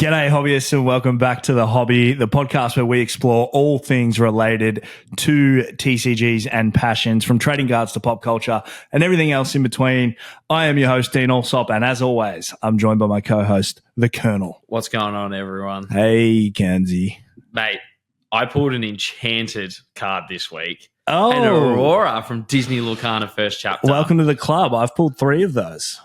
G'day, hobbyists, and welcome back to The Hobby, the podcast where we explore all things related to TCGs and passions, from trading cards to pop culture and everything else in between. I am your host, Dean Allsop, and as always, I'm joined by my co-host, the Colonel. What's going on, everyone? Hey, Kearnz'y. Mate, I pulled an enchanted card this week. Oh. An Aurora from Disney Lorcana first chapter. Welcome to the club. I've pulled 3 of those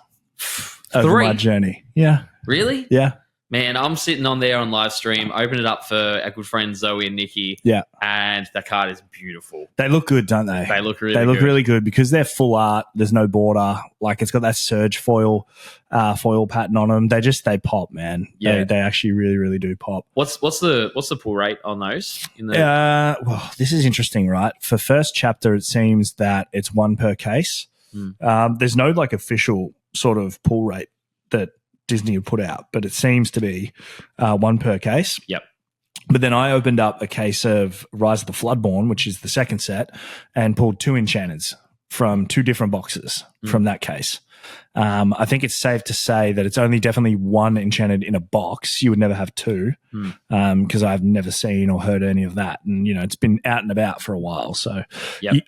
over my journey. Yeah. Really? Yeah. Man, I'm sitting on there on live stream, open it up for our good friends Zoe and Nikki. Yeah. And that card is beautiful. They look good, don't they? They look really good. They look really good because they're full art. There's no border. Like, it's got that surge foil pattern on them. They pop, man. Yeah. They actually really, really do pop. What's the pull rate on those? Well, this is interesting, right? For first chapter, it seems that it's 1 per case. There's no like official sort of pull rate that Disney have put out, but it seems to be 1 per case. Yep. But then I opened up a case of Rise of the Floodborn, which is the second set, and pulled 2 enchanters from 2 different boxes from that case. I think it's safe to say that it's only definitely 1 enchanted in a box. You would never have 2 because I've never seen or heard any of that. And, you know, it's been out and about for a while. So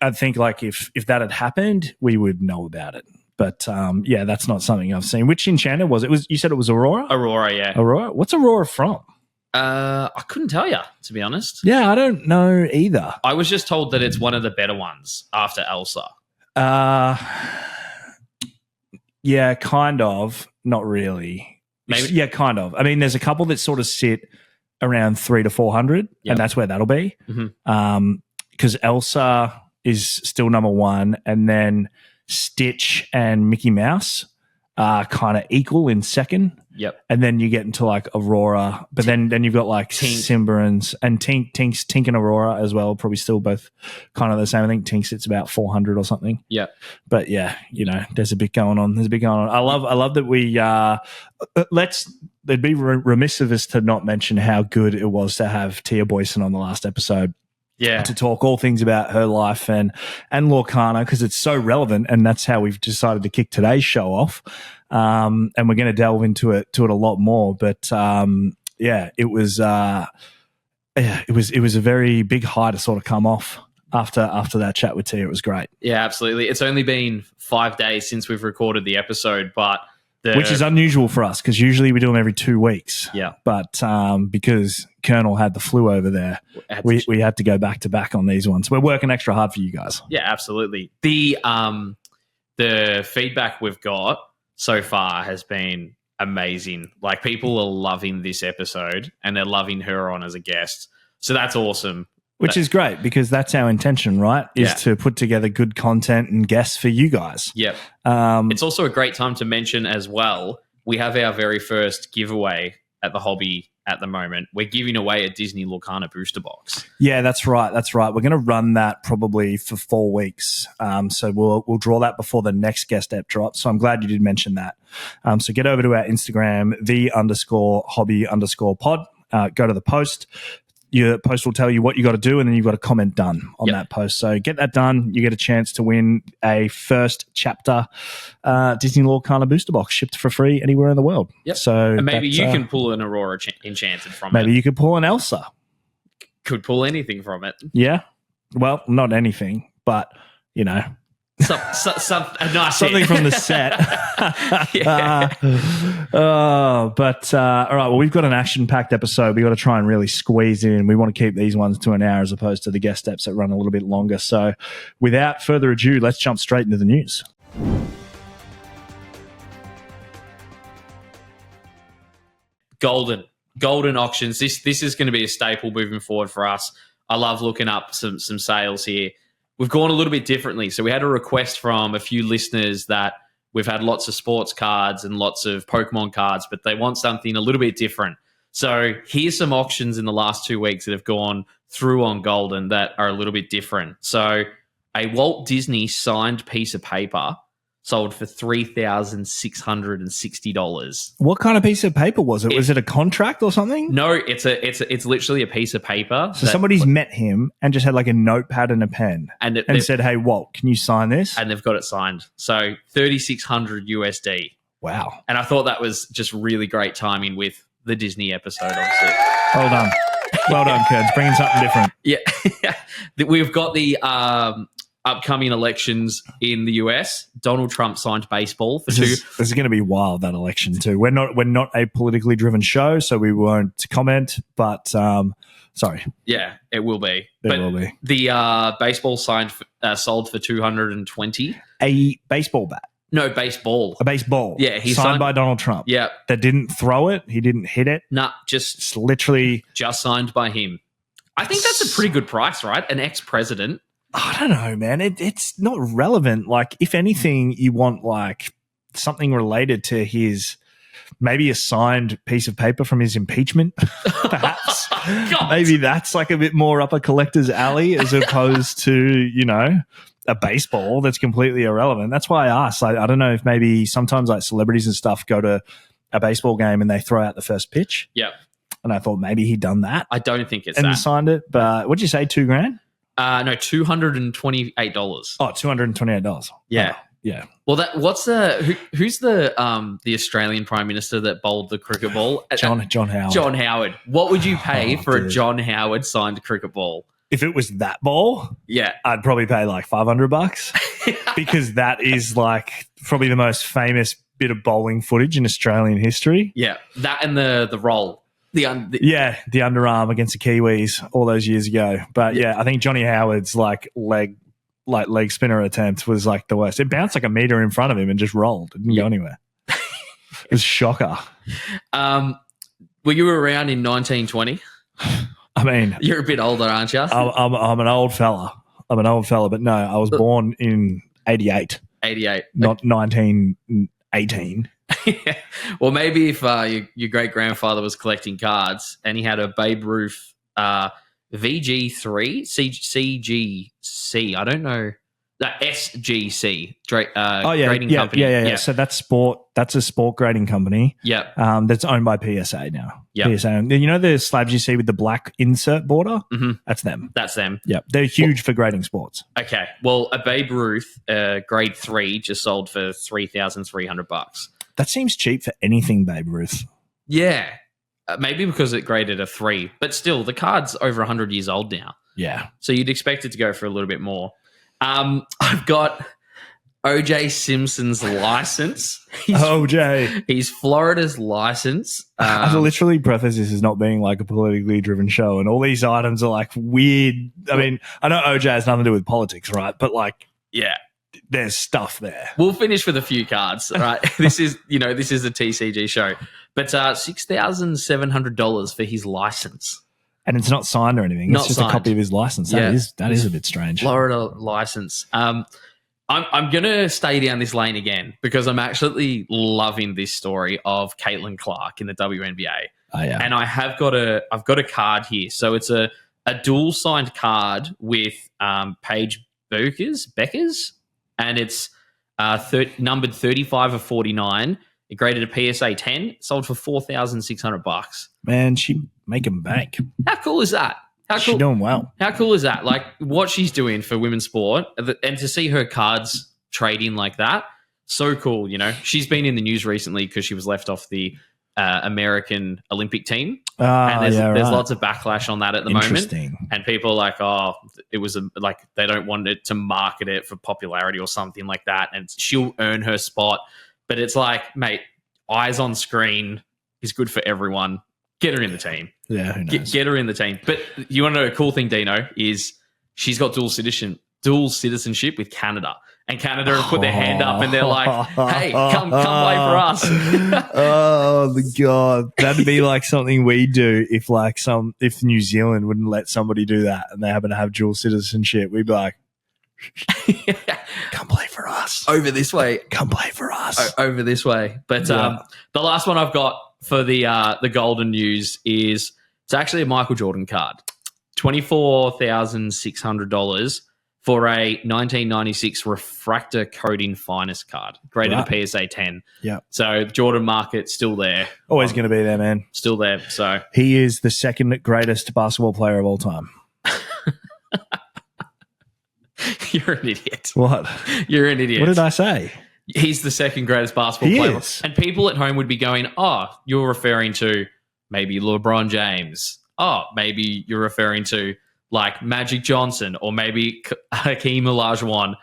I think like if that had happened, we would know about it. But, yeah, that's not something I've seen. Which enchanter was it? You said it was Aurora? Aurora, yeah. Aurora? What's Aurora from? I couldn't tell you, to be honest. Yeah, I don't know either. I was just told that it's one of the better ones after Elsa. Yeah, kind of. Not really. Maybe. Yeah, kind of. I mean, there's a couple that sort of sit around 300 to 400, and that's where that'll be. Because Elsa is still number 1, and then Stitch and Mickey Mouse are kind of equal in second. Yep. And then you get into like Aurora, but then you've got like Simba and Tink and Aurora as well, probably still both kind of the same. I think Tink sits about 400 or something. Yeah. But yeah, you know, there's a bit going on. I love that we they'd be remiss of us to not mention how good it was to have Thea Boyson on the last episode. Yeah. To talk all things about her life and Lorcana, because it's so relevant, and that's how we've decided to kick today's show off. And we're going to delve into it a lot more. But yeah, it was a very big high to sort of come off after that chat with Tia. It was great. Yeah, absolutely. It's only been 5 days since we've recorded the episode, but which is unusual for us because usually we do them every 2 weeks. Yeah. But because Colonel had the flu over there, we had to go back to back on these ones. We're working extra hard for you guys. Yeah, absolutely. The feedback we've got so far has been amazing. Like, people are loving this episode and they're loving her on as a guest. So that's awesome. Which is great because that's our intention, right? Is to put together good content and guests for you guys. Yep. It's also a great time to mention as well, we have our very first giveaway at the hobby at the moment. We're giving away a Disney Lorcana booster box. Yeah, that's right. We're going to run that probably for 4 weeks. So we'll draw that before the next guest ep drops. So I'm glad you did mention that. So get over to our Instagram, _hobby_pod. Go to the post. Your post will tell you what you got to do, and then you've got a comment done on that post. So get that done. You get a chance to win a first chapter Disney Lorcana booster box shipped for free anywhere in the world. Yep. So and maybe you can pull an Aurora enchanted from it. Maybe you could pull an Elsa. Could pull anything from it. Yeah. Well, not anything, but, you know. Something from the set. All right, well, we've got an action-packed episode. We've got to try and really squeeze in. We want to keep these ones to an hour as opposed to the guest steps that run a little bit longer. So without further ado, let's jump straight into the news. Goldin auctions. This is going to be a staple moving forward for us. I love looking up some sales here. We've gone a little bit differently. So we had a request from a few listeners that we've had lots of sports cards and lots of Pokemon cards, but they want something a little bit different. So here's some auctions in the last 2 weeks that have gone through on Goldin that are a little bit different. So a Walt Disney signed piece of paper sold for $3,660. What kind of piece of paper was it? Was it a contract or something? No, it's literally a piece of paper. So somebody's met him and just had like a notepad and a pen and said, "Hey, Walt, can you sign this?" And they've got it signed. So $3,600 USD. Wow. And I thought that was just really great timing with the Disney episode, obviously. Well done. Well done, Kearns. Bringing something different. Yeah. We've got the upcoming elections in the US. Donald Trump signed baseball for This is going to be wild, that election too. We're not a politically driven show, so we won't comment, but sorry. Yeah, it will be. It will be. The baseball sold for $220. A baseball bat. No, baseball. A baseball. Yeah, he signed by Donald Trump. Yeah. That didn't throw it. He didn't hit it. Nah, It's literally just signed by him. I think that's a pretty good price, right? An ex-president. I don't know, man. It's not relevant. Like, if anything, you want like something related to his, maybe a signed piece of paper from his impeachment, perhaps. Maybe that's like a bit more up a collector's alley as opposed to, you know, a baseball that's completely irrelevant. That's why I asked. I don't know if maybe sometimes like celebrities and stuff go to a baseball game and they throw out the first pitch. Yeah. And I thought maybe he'd done that. I don't think it's and that. signed it. But what'd you say, $2,000? No, $228. Oh, $228. Yeah. Oh, yeah. Well, who's the Australian Prime Minister that bowled the cricket ball? John Howard. John Howard. What would you pay for dude. a John Howard signed cricket ball? If it was that ball, Yeah. I'd probably pay like $500 because that is like probably the most famous bit of bowling footage in Australian history. Yeah. That and the roll. The underarm against the Kiwis all those years ago. But yeah, I think Johnny Howard's like leg spinner attempt was like the worst. It bounced like a meter in front of him and just rolled. It didn't go anywhere. It was a shocker. Were you around in 1920? I mean, You're a bit older, aren't you? I'm an old fella. But no, I was born in 88. 88. Not 1918. Well, maybe if your great-grandfather was collecting cards and he had a Babe Ruth VG3 CGC, I don't know, SGC grading company. Yeah. So that's sport. That's a sport grading company. Yep. That's owned by PSA now. Yep. PSA. You know the slabs you see with the black insert border? Mm-hmm. That's them. That's them. Yep. They're huge for grading sports. Okay. Well, a Babe Ruth grade 3 just sold for $3,300. That seems cheap for anything, Babe Ruth. Yeah. Maybe because it graded a 3, but still, the card's over 100 years old now. Yeah. So you'd expect it to go for a little bit more. I've got OJ Simpson's license. He's Florida's license. I have to literally preface this as not being like a politically driven show, and all these items are like weird. I mean, I know OJ has nothing to do with politics, right? But like, yeah, there's stuff there. We'll finish with a few cards, right? This is a TCG show, but $6,700 for his license. And it's not signed or anything. It's just signed. A copy of his license. That is a bit strange. Florida license. I'm going to stay down this lane again because I'm actually loving this story of Caitlin Clark in the WNBA. Oh, yeah. And I've got a card here. So it's a dual signed card with Paige Beckers, and it's numbered 35 of 49. It graded a PSA 10, sold for $4,600. Man, she making bank. How cool is that? She's doing well. How cool is that? Like what she's doing for women's sport, and to see her cards trading like that, so cool. You know, she's been in the news recently because she was left off the American Olympic team, and there's lots of backlash on that at the moment. And people are like, oh, it was like they don't want it to market it for popularity or something like that, and she'll earn her spot. But it's like, mate, eyes on screen is good for everyone. Get her in the team. Yeah, who knows? Get her in the team. But you want to know a cool thing, Dino, is she's got dual citizenship with Canada. And Canada have put their hand up and they're like, hey, come play for us. Oh, the God. That'd be like something we do if New Zealand wouldn't let somebody do that and they happen to have dual citizenship. We'd be like, come play for us. Over this way. Come play for us. Over this way. But the last one I've got for the Goldin news is it's actually a Michael Jordan card. $24,600 for a 1996 refractor coating finest card, graded a PSA 10. Yeah. So Jordan market still there. Always going to be there, man. Still there. So he is the second greatest basketball player of all time. You're an idiot. What? You're an idiot. What did I say? He's the second greatest basketball player. And people at home would be going, oh, you're referring to maybe LeBron James. Oh, maybe you're referring to like Magic Johnson or maybe Hakeem Olajuwon.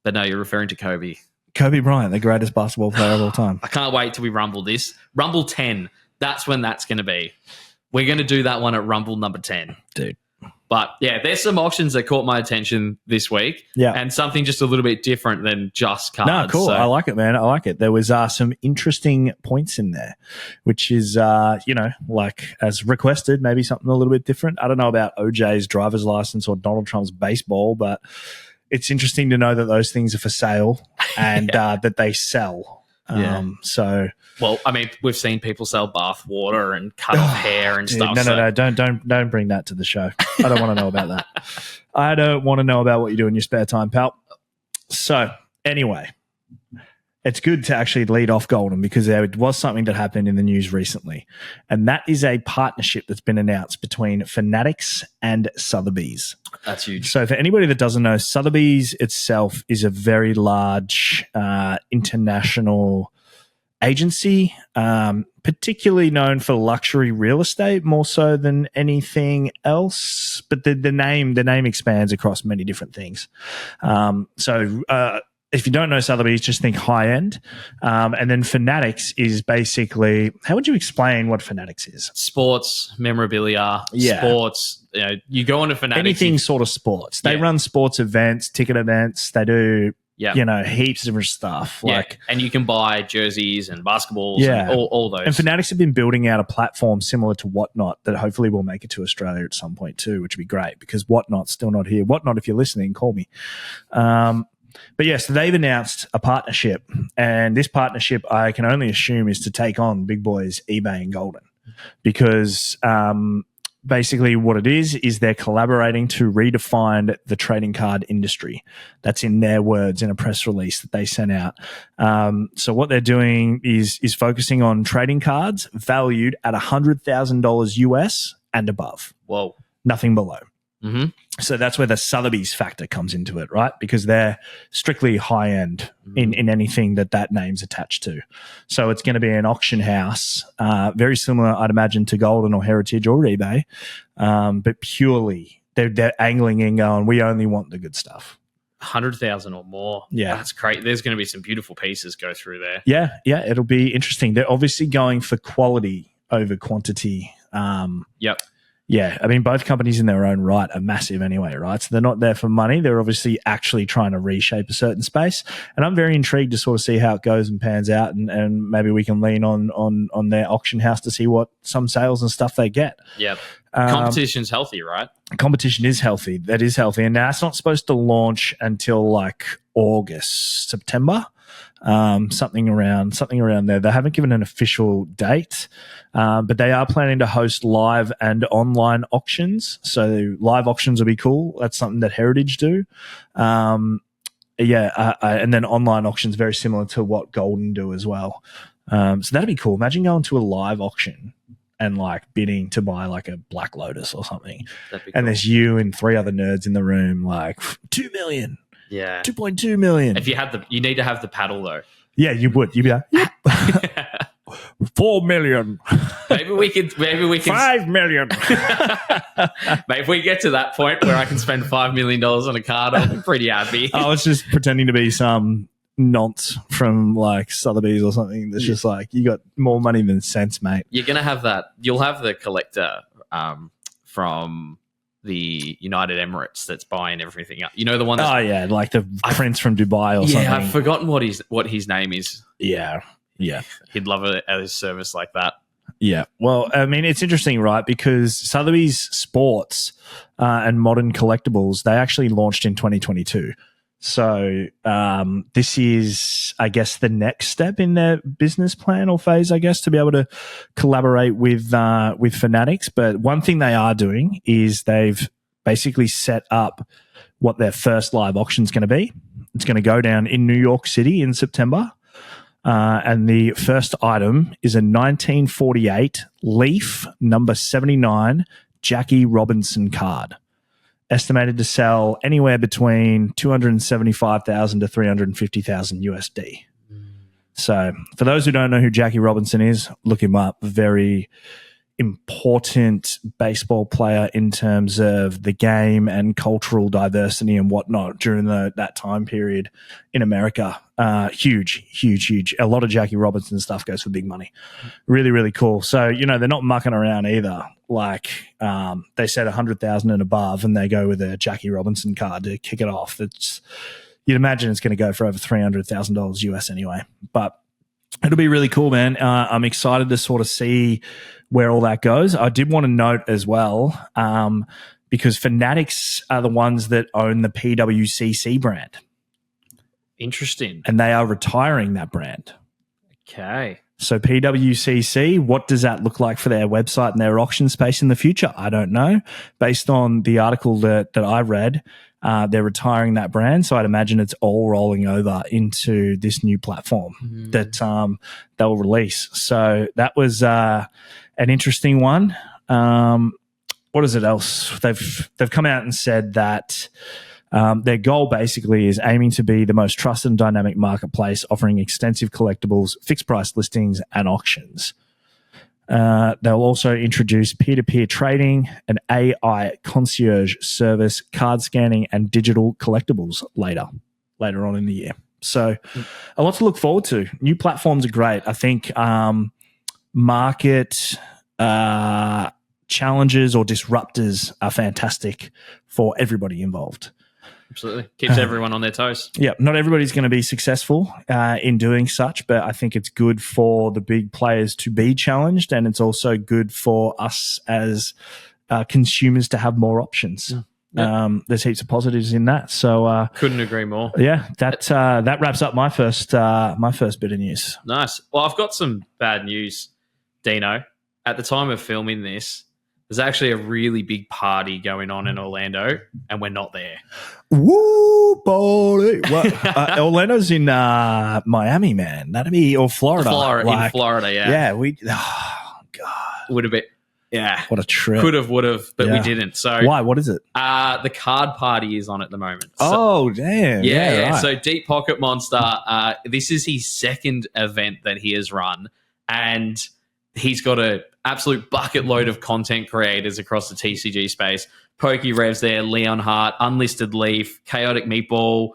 But no, you're referring to Kobe. Kobe Bryant, the greatest basketball player of all time. I can't wait till we rumble this. Rumble 10. That's when that's going to be. We're going to do that one at Rumble number 10. Dude. But yeah, there's some auctions that caught my attention this week. Yeah. And something just a little bit different than just cards. No, cool. So, I like it, man. I like it. There was some interesting points in there, which is, like as requested, maybe something a little bit different. I don't know about OJ's driver's license or Donald Trump's baseball, but it's interesting to know that those things are for sale and that they sell. Well, I mean, we've seen people sell bath water and cut off hair and stuff. No, don't bring that to the show. I don't want to know about that. I don't want to know about what you do in your spare time, pal. So anyway, it's good to actually lead off Goldin because there was something that happened in the news recently, and that is a partnership that's been announced between Fanatics and Sotheby's. That's huge. So for anybody that doesn't know, Sotheby's itself is a very large international agency, particularly known for luxury real estate more so than anything else. But the name expands across many different things. If you don't know Sotheby's, just think high end. And then Fanatics is basically, how would you explain what Fanatics is? Sports, memorabilia, sports. You go into Fanatics. Anything sort of sports. They run sports events, ticket events. They do, heaps of different stuff. And you can buy jerseys and basketballs and all those. And Fanatics have been building out a platform similar to Whatnot that hopefully will make it to Australia at some point too, which would be great because Whatnot's still not here. Whatnot, if you're listening, call me. But yes, they've announced a partnership, and this partnership I can only assume is to take on big boys eBay and Goldin, because basically what it is they're collaborating to redefine the trading card industry. That's in their words in a press release that they sent out. So what they're doing is focusing on trading cards valued at $100,000 US and above. Whoa. Nothing below. Mm-hmm. So that's where the Sotheby's factor comes into it, right? Because they're strictly high end in anything that name's attached to. So it's going to be an auction house, very similar, I'd imagine, to Goldin or Heritage or eBay, but purely they're angling in going, we only want the good stuff. 100,000 or more. Yeah. That's great. There's going to be some beautiful pieces go through there. Yeah, it'll be interesting. They're obviously going for quality over quantity. Yep. Yeah, I mean, both companies in their own right are massive anyway, right? So they're not there for money. They're obviously actually trying to reshape a certain space. And I'm very intrigued to sort of see how it goes and pans out, and maybe we can lean on their auction house to see what some sales and stuff they get. Yep. Competition's healthy, right? Competition is healthy. That is healthy. And now it's not supposed to launch until like August, September. Something around there. They haven't given an official date, but they are planning to host live and online auctions. So live auctions will be cool. That's something that Heritage do. And then online auctions, very similar to what Goldin do as well. So that'd be cool. Imagine going to a live auction and like bidding to buy like a Black Lotus or something. That'd be cool. And there's you and 3 other nerds in the room, like 2 million. Yeah. 2.2 million. If you need to have the paddle though. Yeah, you would. You'd be like, yep. 4 million. Maybe we can 5 million. Mate, if we get to that point where I can spend $5 million on a card, I'll be pretty happy. I was just pretending to be some nonce from like Sotheby's or something that's just like, you got more money than sense, mate. You're gonna have that. You'll have the collector from the United Emirates that's buying everything up. You know, the one that's... like the prince from Dubai or something. Yeah, I've forgotten what his name is. Yeah. He'd love it at his service like that. Yeah. Well, I mean, it's interesting, right? Because Sotheby's Sports and Modern Collectables, they actually launched in 2022. So this is, I guess, the next step in their business plan or phase, I guess, to be able to collaborate with Fanatics. But one thing they are doing is they've basically set up what their first live auction is going to be. It's going to go down in New York City in September. And the first item is a 1948 Leaf number 79 Jackie Robinson card, estimated to sell anywhere between 275,000 to 350,000 USD. So for those who don't know who Jackie Robinson is, look him up. Very, important baseball player in terms of the game and cultural diversity and whatnot during that time period in America. Huge. A lot of Jackie Robinson stuff goes for big money. Really, really cool. So, they're not mucking around either. Like they said 100,000 and above, and they go with a Jackie Robinson card to kick it off. You'd imagine it's going to go for over $300,000 US anyway. But it'll be really cool, man. I'm excited to sort of see where all that goes. I did want to note as well, because Fanatics are the ones that own the PWCC brand. Interesting. And they are retiring that brand. Okay. So PWCC, what does that look like for their website and their auction space in the future? I don't know. Based on the article that I read, they're retiring that brand. So I'd imagine it's all rolling over into this new platform that they'll release. So that was an interesting one. What is it else? They've come out and said that their goal basically is aiming to be the most trusted and dynamic marketplace, offering extensive collectibles, fixed price listings, and auctions. They'll also introduce peer-to-peer trading, an AI concierge service, card scanning, and digital collectibles later on in the year. So a lot to look forward to. New platforms are great. I think market challenges or disruptors are fantastic for everybody involved. Absolutely. Keeps everyone on their toes. Yeah, not everybody's going to be successful in doing such, but I think it's good for the big players to be challenged, and it's also good for us as consumers to have more options. There's heaps of positives in that. So couldn't agree more. Yeah, that wraps up my first bit of news. Nice. Well, I've got some bad news, Dino. At the time of filming this, there's actually a really big party going on in Orlando, and we're not there. Woo, boy! Orlando's in Miami, man. That'd be or Florida. In Florida, yeah. Yeah, oh god, would have been. Yeah, what a trip. Could have, would have, but we didn't. So why? What is it? The card party is on at the moment. So, damn! Yeah. Right. So Deep Pocket Monster. This is his second event that he has run, and he's got a absolute bucket load of content creators across the TCG space. Pokey Rev's there, Leon Hart, Unlisted Leaf, Chaotic Meatball,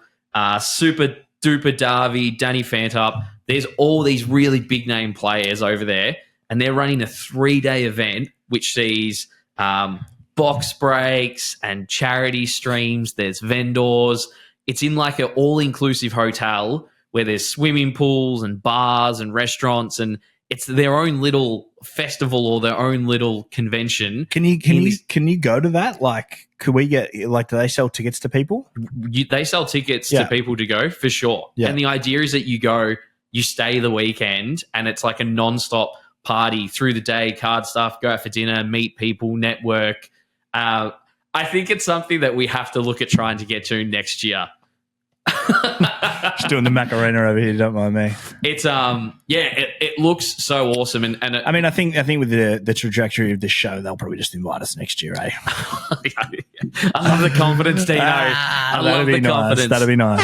Super Duper Darby, Danny Fantop. There's all these really big name players over there, and they're running a 3-day event which sees box breaks and charity streams. There's vendors. It's in like an all-inclusive hotel where there's swimming pools and bars and restaurants, and it's their own little festival or their own little convention. Can you go to that? Like, could we get like? Do they sell tickets to people? They sell tickets to people to go for sure. Yeah. And the idea is that you go, you stay the weekend, and it's like a non-stop party through the day. Card stuff, go out for dinner, meet people, network. I think it's something that we have to look at trying to get to next year. Just doing the Macarena over here, don't mind me. It's it looks so awesome, and I mean, I think with the trajectory of this show, they'll probably just invite us next year, eh? I love the confidence, Dino. I love the confidence. That'd be nice.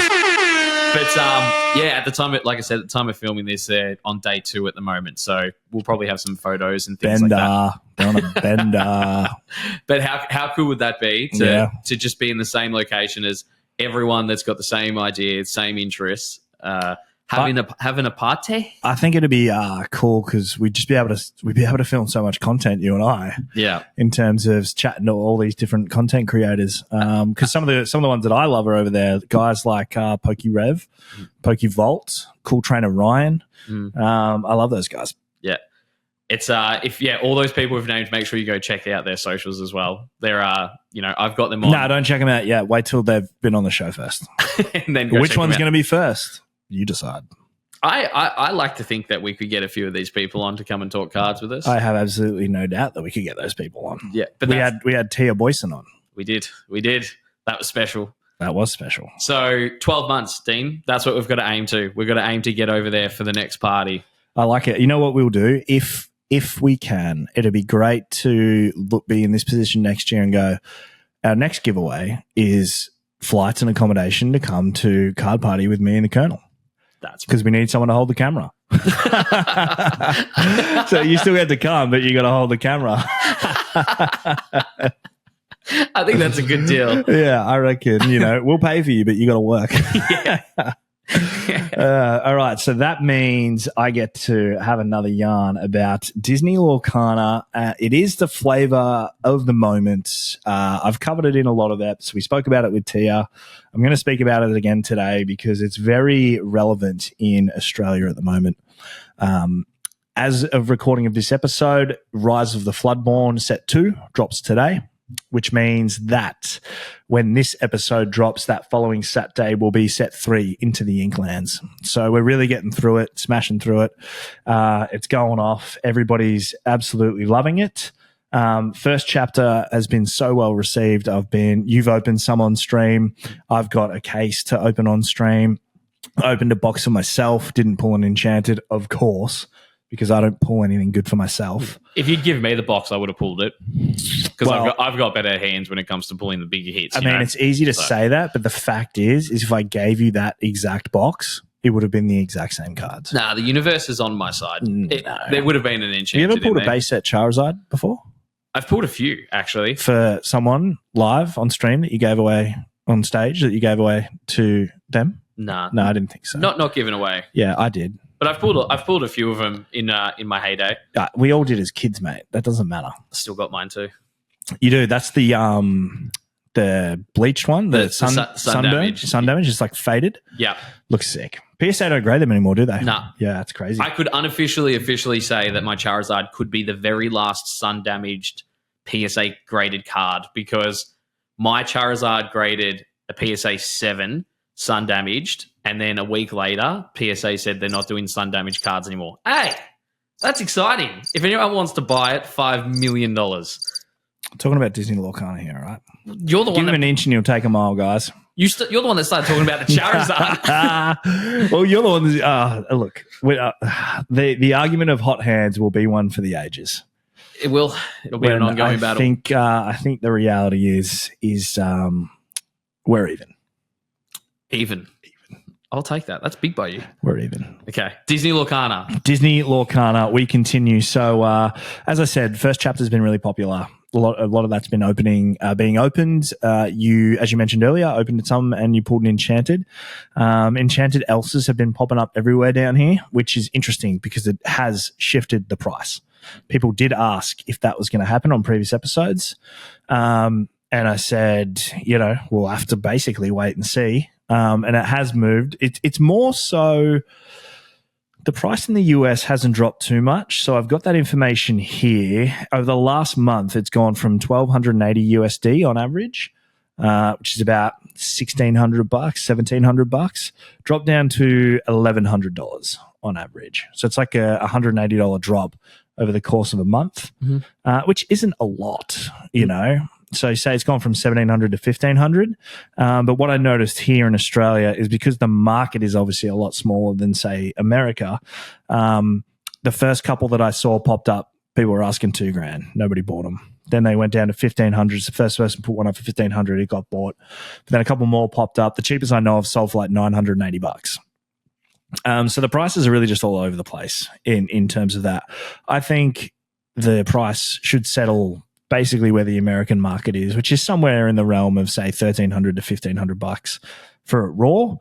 But at the time, like I said, at the time of filming this, they're on day 2 at the moment, so we'll probably have some photos and things like that. They're on a bender. But how cool would that be to just be in the same location as everyone that's got the same idea, same interests, having a party? I think it'd be cool because we'd be able to film so much content, you and I. Yeah. In terms of chatting to all these different content creators, because some of the ones that I love are over there. Guys like Pokey Rev, Pokey Vault, Cool Trainer Ryan. I love those guys. Yeah. It's all those people we've named, make sure you go check out their socials as well. They're I've got them on. No, don't check them out yet. Wait till they've been on the show first. And then which one's going to be first? You decide. I like to think that we could get a few of these people on to come and talk cards with us. I have absolutely no doubt that we could get those people on. Yeah, but we had Thea Boyson on. We did. That was special. That was special. So 12 months, Dean. That's what we've got to aim to. We've got to aim to get over there for the next party. I like it. You know what we'll do? If we can, it'd be great to be in this position next year and go, our next giveaway is flights and accommodation to come to Card Party with me and the Colonel. That's because we need someone to hold the camera. So you still get to come, but you got to hold the camera. I think that's a good deal. Yeah, I reckon. We'll pay for you, but you got to work. All right, so that means I get to have another yarn about Disney Lorcana. It is the flavor of the moment. I've covered it in a lot of eps. We spoke about it with Tia. I'm going to speak about it again today because it's very relevant in Australia at the moment. As of recording of this episode, Rise of the Floodborn Set 2 drops today, which means that when this episode drops, that following Saturday will be Set 3 Into the Inklands. So we're really getting through it, smashing through it. It's going off. Everybody's absolutely loving it. First chapter has been so well received. You've opened some on stream. I've got a case to open on stream. I opened a box for myself, didn't pull an enchanted, of course, because I don't pull anything good for myself. If you'd give me the box, I would have pulled it because I've got better hands when it comes to pulling the bigger hits. I mean, it's easy to say that, but the fact is if I gave you that exact box, it would have been the exact same cards. Nah, the universe is on my side. There would have been an enchanted. You ever pulled a base set Charizard before? I've pulled a few, actually. For someone live on stream that you gave away on stage, that you gave away to them? Nah. No, I didn't think so. Not given away. Yeah, I did. But I've pulled a few of them in my heyday. We all did as kids, mate. That doesn't matter. Still got mine too. You do. That's the bleached one, the sun damage. Sun damage is like faded. Yeah, looks sick. PSA don't grade them anymore, do they? Nah. Yeah, that's crazy. I could officially say that my Charizard could be the very last sun damaged PSA graded card because my Charizard graded a PSA 7 sun damaged. And then a week later, PSA said they're not doing sun damage cards anymore. Hey, that's exciting. If anyone wants to buy it, $5 million. Talking about Disney Lorcana here, right? You're the one. Give him an inch and you'll take a mile, guys. You're the one that started talking about the Charizard. Well, you're the one that... look, the argument of hot hands will be one for the ages. It will. It'll be an ongoing battle. I think the reality is we're even. Even. I'll take that. That's big by you. We're even. Okay. Disney Lorcana. We continue. So, as I said, first chapter's been really popular. A lot of that's been being opened. You, as you mentioned earlier, opened some and you pulled an enchanted. Enchanted elses have been popping up everywhere down here, which is interesting because it has shifted the price. People did ask if that was going to happen on previous episodes. And I said, we'll have to basically wait and see. And it has moved. It's more so the price in the US hasn't dropped too much. So I've got that information here. Over the last month, it's gone from $1,280 USD on average, which is about $1,600, $1,700, dropped down to $1,100 on average. So it's like a $180 drop over the course of a month, which isn't a lot, So you say it's gone from $1,700 to $1,500. But what I noticed here in Australia is because the market is obviously a lot smaller than, say, America, the first couple that I saw popped up, people were asking $2,000. Nobody bought them. Then they went down to $1,500. The first person put one up for $1,500. It got bought. But then a couple more popped up. The cheapest I know of sold for like $980. So the prices are really just all over the place in terms of that. I think the price should settle basically where the American market is, which is somewhere in the realm of, say, $1,300 to $1,500 for raw.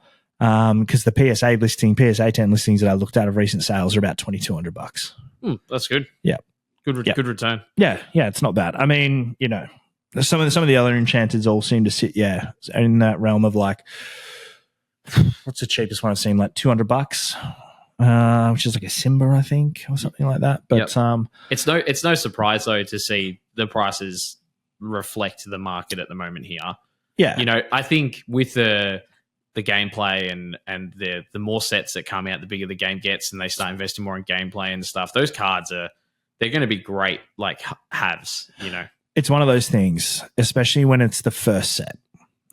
Because the PSA 10 listings that I looked at of recent sales are about $2,200. That's good. Yeah. Good return. Yeah, it's not bad. I mean, some of the other enchanters all seem to sit, in that realm of like, what's the cheapest one I've seen? Like $200, which is like a Simba, I think, or something like that. But it's no surprise though to see the prices reflect the market at the moment here. Yeah, I think with the gameplay and the more sets that come out, the bigger the game gets, and they start investing more in gameplay and stuff. Those cards they're going to be great, like halves. It's one of those things, especially when it's the first set.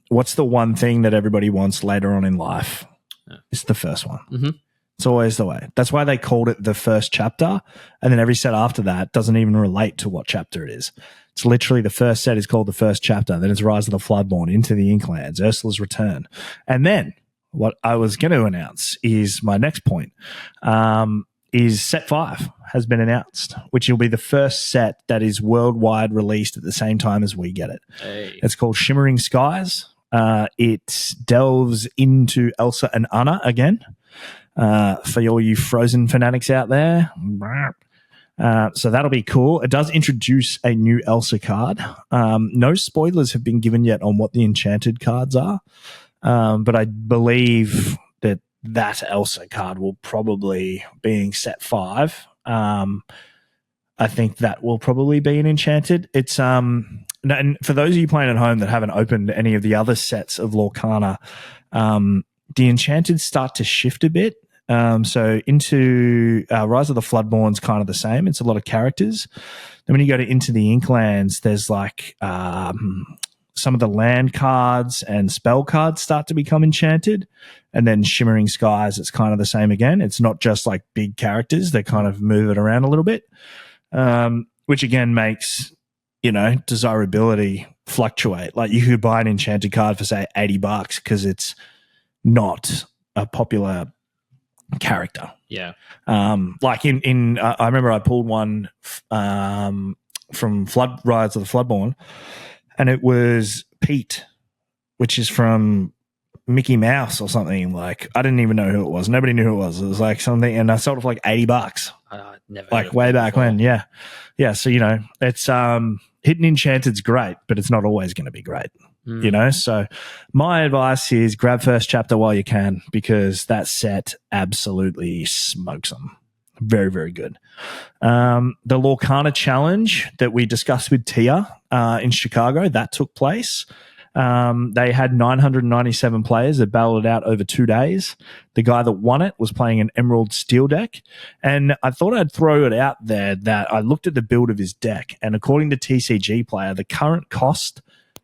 What's the one thing that everybody wants later on in life? Yeah. It's the first one. Mm-hmm. It's always the way. That's why they called it the first chapter. And then every set after that doesn't even relate to what chapter it is. It's literally the first set is called the first chapter. Then it's Rise of the Floodborn, Into the Inklands, Ursula's Return. And then what I was going to announce is my next point. Is set 5 has been announced, which will be the first set that is worldwide released at the same time as we get it. Hey. It's called Shimmering Skies. It delves into Elsa and Anna again. For all you Frozen fanatics out there. So that'll be cool. It does introduce a new Elsa card. No spoilers have been given yet on what the enchanted cards are. But I believe that Elsa card will probably be in set 5. I think that will probably be an enchanted. It's and for those of you playing at home that haven't opened any of the other sets of Lorcana, the enchanted start to shift a bit. So into Rise of the Floodborn's kind of the same. It's a lot of characters. Then when you go to Into the Inklands, there's like some of the land cards and spell cards start to become enchanted. And then Shimmering Skies, it's kind of the same again. It's not just like big characters. They kind of move it around a little bit, which again makes, desirability fluctuate. Like you could buy an enchanted card for, say, $80 because it's not a popular character. Yeah. Like I remember I pulled one from Rise of the Floodborn, and it was Pete, which is from Mickey Mouse or something. Like I didn't even know who it was. Nobody knew who it was. It was like something, and I sold it for like $80. Never like way back when. Yeah. So it's hitting enchanted's great, but it's not always going to be great. So my advice is grab first chapter while you can, because that set absolutely smokes them. Very, very good. The Lorcana challenge that we discussed with Tia in Chicago, that took place. They had 997 players that battled it out over 2 days. The guy that won it was playing an Emerald Steel deck. And I thought I'd throw it out there that I looked at the build of his deck. And according to TCG Player, the current cost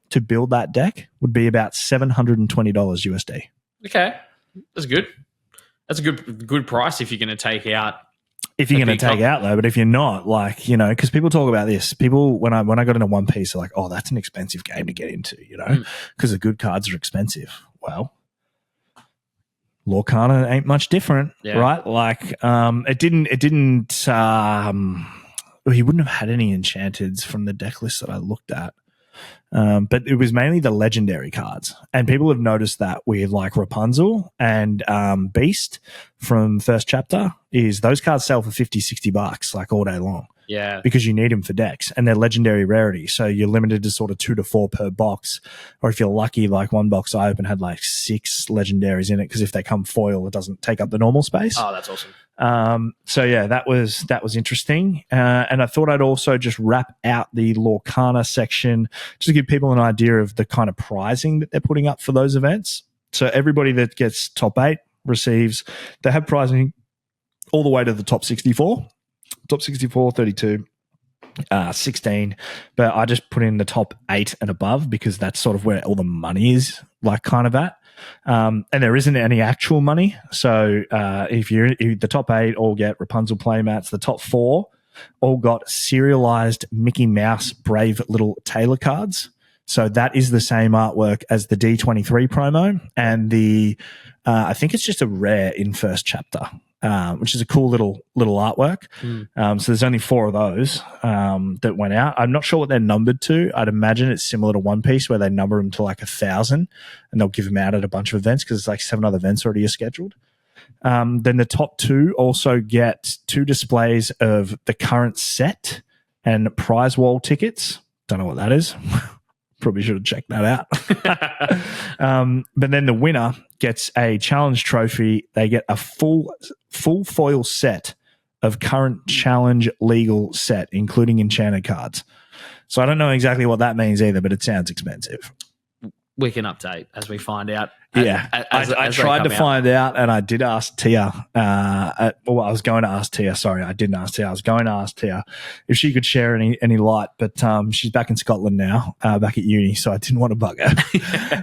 to build that deck would be about $720 USD. Okay. That's good. That's a good price if you're going to take out. If you're going to take out, though, but if you're not, because people talk about this. People, when I got into One Piece, are like, oh, that's an expensive game to get into, because the good cards are expensive. Well, Lorcana ain't much different, right? Like, it didn't, he wouldn't have had any enchanteds from the deck list that I looked at. But it was mainly the legendary cards, and people have noticed that with like Rapunzel and Beast from first chapter is those cards sell for $50-$60 like all day long. Yeah, because you need them for decks, and they're legendary rarity, so you're limited to sort of 2 to 4 per box. Or if you're lucky, like one box I opened had like 6 legendaries in it, because if they come foil, it doesn't take up the normal space. Oh, that's awesome. So yeah, that was interesting. And I thought I'd also just wrap out the Lorcana section just to give people an idea of the kind of prizing that they're putting up for those events. So everybody that gets top 8 they have prizing all the way to the top 64. Top 64, 32, 16. But I just put in the top 8 and above, because that's sort of where all the money is, like kind of at. And there isn't any actual money. So if the top 8 all get Rapunzel playmats, the top 4 all got serialized Mickey Mouse Brave Little Tailor cards. So that is the same artwork as the D23 promo, and I think it's just a rare in first chapter. Which is a cool little artwork. So there's only 4 of those that went out. I'm not sure what they're numbered to. I'd imagine it's similar to One Piece, where they number them to like 1,000, and they'll give them out at a bunch of events, because it's like 7 other events already are scheduled. Then the top 2 also get 2 displays of the current set and prize wall tickets. Don't know what that is. Probably should have checked that out. But then the winner gets a challenge trophy. They get a full foil set of current challenge legal set, including enchanted cards. So I don't know exactly what that means either, but it sounds expensive. We can update as we find out. I tried to find out, and I did ask Tia. I was going to ask Tia. Sorry, I didn't ask Tia. I was going to ask Tia if she could share any light, but she's back in Scotland now, back at uni, so I didn't want to bug her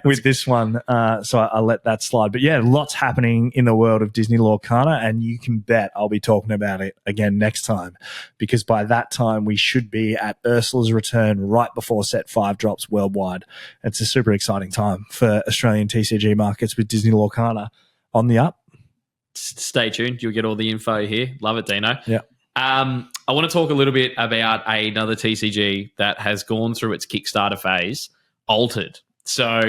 with this one. So I let that slide. But yeah, lots happening in the world of Disney Lorcana, and you can bet I'll be talking about it again next time, because by that time we should be at Ursula's return right before set 5 drops worldwide. It's a super exciting time for Australian TCG markets with Disney Lorcana on the up. Stay tuned. You'll get all the info here. Love it, Dino. Yeah. I want to talk a little bit about another TCG that has gone through its Kickstarter phase, Altered. So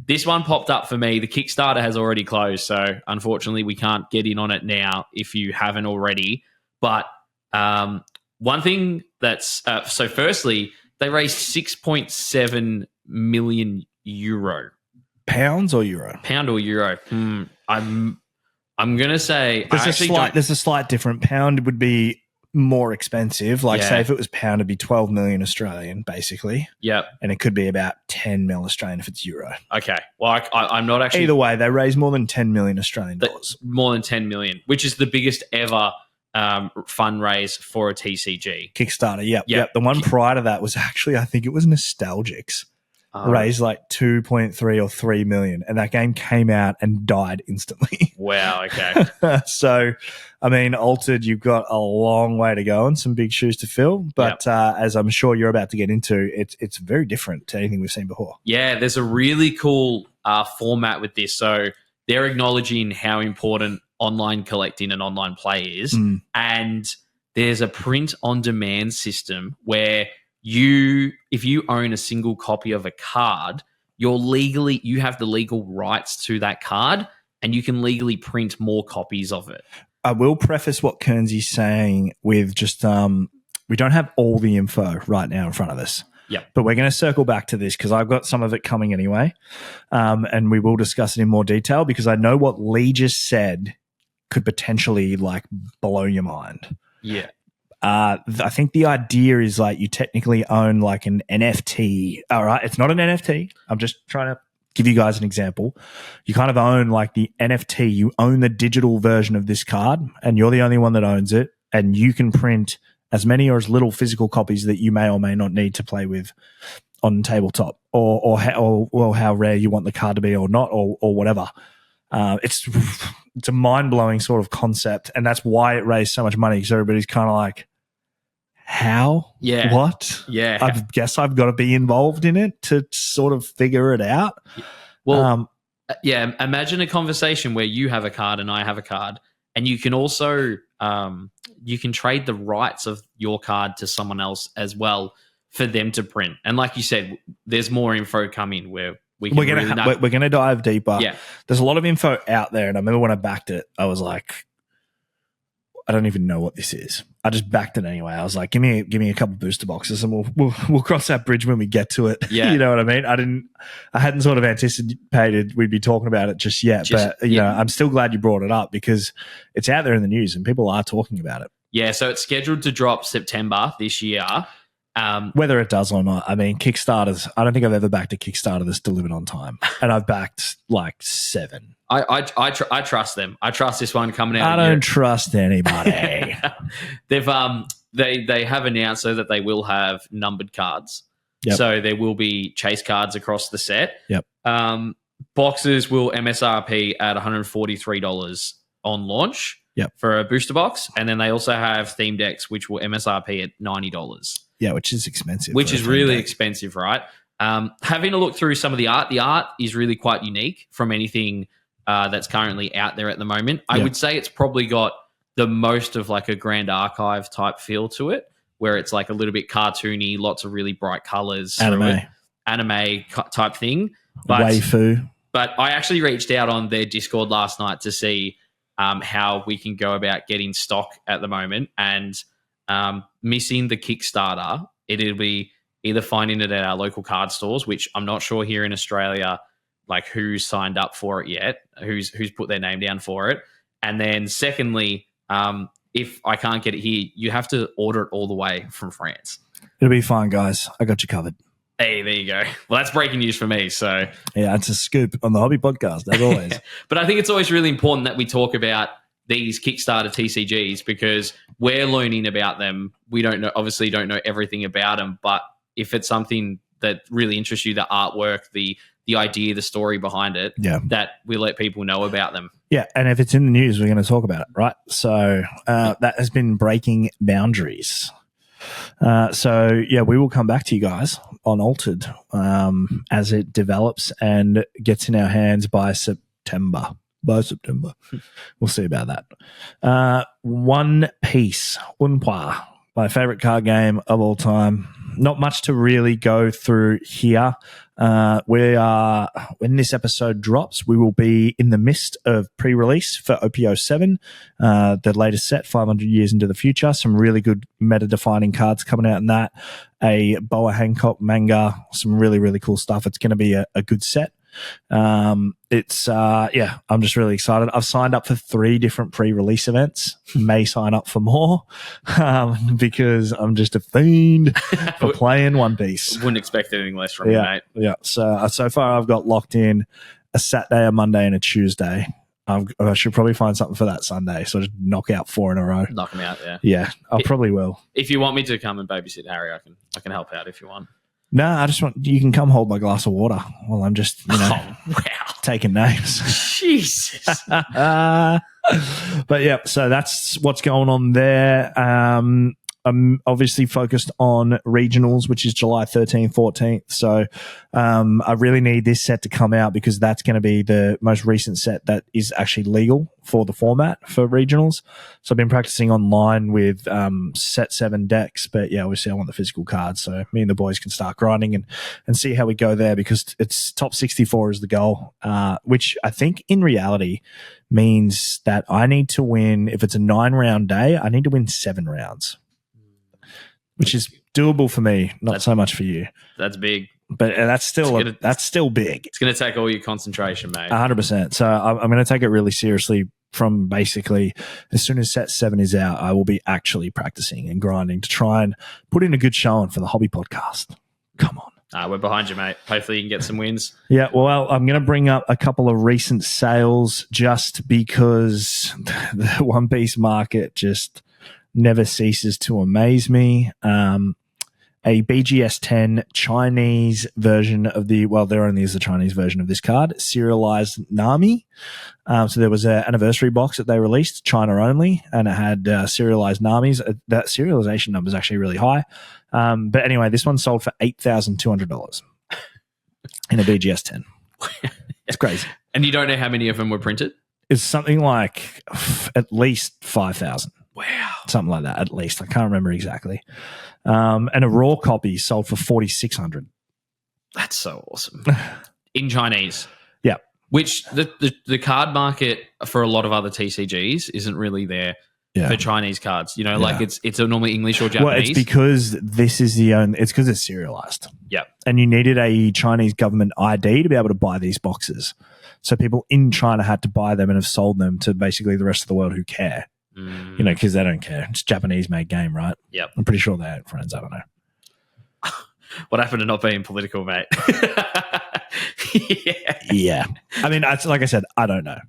this one popped up for me. The Kickstarter has already closed, so unfortunately we can't get in on it now if you haven't already. But one thing that's so firstly, they raised 6.7 million euro. Pounds or euro? Pound or euro? I'm gonna say there's a slight difference. Pound would be more expensive. Like say if it was pound, it'd be 12 million Australian, basically. Yep. And it could be about 10 mil Australian if it's euro. Okay. Well, I'm not actually. Either way, they raised more than 10 million Australian dollars. More than 10 million, which is the biggest ever fundraise for a TCG. Kickstarter, yep. The one prior to that was actually, I think it was Nostalgics. Raised like 2.3 or 3 million, and that game came out and died instantly. Wow, okay. So, I mean, Altered, you've got a long way to go and some big shoes to fill, but as I'm sure you're about to get into, it's very different to anything we've seen before. Yeah, there's a really cool format with this. So they're acknowledging how important online collecting and online play is, and there's a print-on-demand system where if you own a single copy of a card, you have the legal rights to that card, and you can legally print more copies of it. I will preface what Kearnz'y's saying with just we don't have all the info right now in front of us. Yeah, but we're going to circle back to this because I've got some of it coming anyway, and we will discuss it in more detail because I know what Leigh just said could potentially like blow your mind. Yeah. I think the idea is like you technically own like an NFT. All right, it's not an NFT. I'm just trying to give you guys an example. You kind of own like the NFT. You own the digital version of this card, and you're the only one that owns it. And you can print as many or as little physical copies that you may or may not need to play with on tabletop, or how rare you want the card to be, or not, or whatever. It's a mind blowing sort of concept, and that's why it raised so much money. Because everybody's kind of like, how? Yeah. What? Yeah. I guess I've got to be involved in it to sort of figure it out. Well, imagine a conversation where you have a card and I have a card, and you can also you can trade the rights of your card to someone else as well for them to print. And like you said, there's more info coming where we're going to dive deeper. Yeah. There's a lot of info out there, and I remember when I backed it, I was like, I don't even know what this is. I just backed it anyway. I was like, give me a couple booster boxes, and we'll cross that bridge when we get to it. Yeah. You know what I mean? I hadn't sort of anticipated we'd be talking about it just yet, but you know, I'm still glad you brought it up because it's out there in the news and people are talking about it. Yeah, so it's scheduled to drop September this year. Whether it does or not, I mean, Kickstarters, I don't think I've ever backed a Kickstarter that's delivered on time. And I've backed like 7. I trust them. I trust this one coming out. I don't trust anybody. They've they have announced so that they will have numbered cards. Yep. So there will be chase cards across the set. Yep. Boxes will MSRP at $143 on launch. Yep. For a booster box, and then they also have theme decks, which will MSRP at $90. Yeah, which is expensive. Which is really expensive, right? Having a look through some of the art is really quite unique from anything that's currently out there at the moment. I would say it's probably got the most of like a Grand Archive type feel to it, where it's like a little bit cartoony, lots of really bright colors, anime type thing. But, waifu. But I actually reached out on their Discord last night to see how we can go about getting stock at the moment, and missing the Kickstarter, it'll be either finding it at our local card stores, which I'm not sure here in Australia, like who's signed up for it yet, who's put their name down for it. And then secondly, if I can't get it here, you have to order it all the way from France. It'll be fine, guys. I got you covered. Hey, there you go. Well, that's breaking news for me. So yeah, it's a scoop on the Hobby Podcast, as always. But I think it's always really important that we talk about these Kickstarter TCGs because we're learning about them. We don't know everything about them, but if it's something that really interests you, the artwork, the idea, the story behind it, that we let people know about them. Yeah, and if it's in the news, we're going to talk about it, right? So that has been breaking boundaries. So we will come back to you guys on Altered as it develops and gets in our hands by September. By September. We'll see about that. One Piece, Unpa, my favorite card game of all time. Not much to really go through here. We are, when this episode drops, we will be in the midst of pre-release for Ep.7, the latest set, 500 years into the future. Some really good meta-defining cards coming out in that. A Boa Hancock manga, some really, really cool stuff. It's going to be a good set. I'm just really excited. I've signed up for 3 different pre-release events. May sign up for more because I'm just a fiend for playing One Piece. Wouldn't expect anything less from you, mate. Yeah. So far I've got locked in a Saturday, a Monday, and a Tuesday. I should probably find something for that Sunday. So just knock out 4 in a row. Knock them out, yeah. Yeah, probably will. If you want me to come and babysit Harry, I can help out if you want. No, I just want you can come hold my glass of water while I'm just taking names. Jesus. But yeah, so that's what's going on there. I'm obviously focused on regionals, which is July 13th, 14th. So I really need this set to come out because that's going to be the most recent set that is actually legal for the format for regionals. So I've been practicing online with set 7 decks, but yeah, obviously I want the physical cards. So me and the boys can start grinding and see how we go there because it's top 64 is the goal, which I think in reality means that I need to win, if it's a 9-round day, I need to win 7 rounds. Which is doable for me, not so much for you. That's big. But that's still big. It's going to take all your concentration, mate. 100%. So I'm going to take it really seriously from basically as soon as set 7 is out, I will be actually practicing and grinding to try and put in a good showing for the hobby podcast. Come on. We're behind you, mate. Hopefully you can get some wins. Yeah, well, I'm going to bring up a couple of recent sales just because the One Piece market just never ceases to amaze me. A BGS 10 Chinese version of there only is a Chinese version of this card, serialized Nami. So there was an anniversary box that they released, China only, and it had serialized Namis. That serialization number is actually really high. But anyway, this one sold for $8,200 in a BGS 10. It's crazy. And you don't know how many of them were printed? It's something like at least 5,000. Wow. Something like that, at least. I can't remember exactly. And a raw copy sold for $4,600. That's so awesome. In Chinese. Yeah. Which the card market for a lot of other TCGs isn't really there for Chinese cards. You know, like it's normally English or Japanese. Well, it's because this is it's because it's serialized. Yeah. And you needed a Chinese government ID to be able to buy these boxes. So people in China had to buy them and have sold them to basically the rest of the world who care. You know, because they don't care. It's a Japanese-made game, right? Yep. I'm pretty sure they ain't friends. I don't know. What happened to not being political, mate? Yeah. I mean, like I said, I don't know.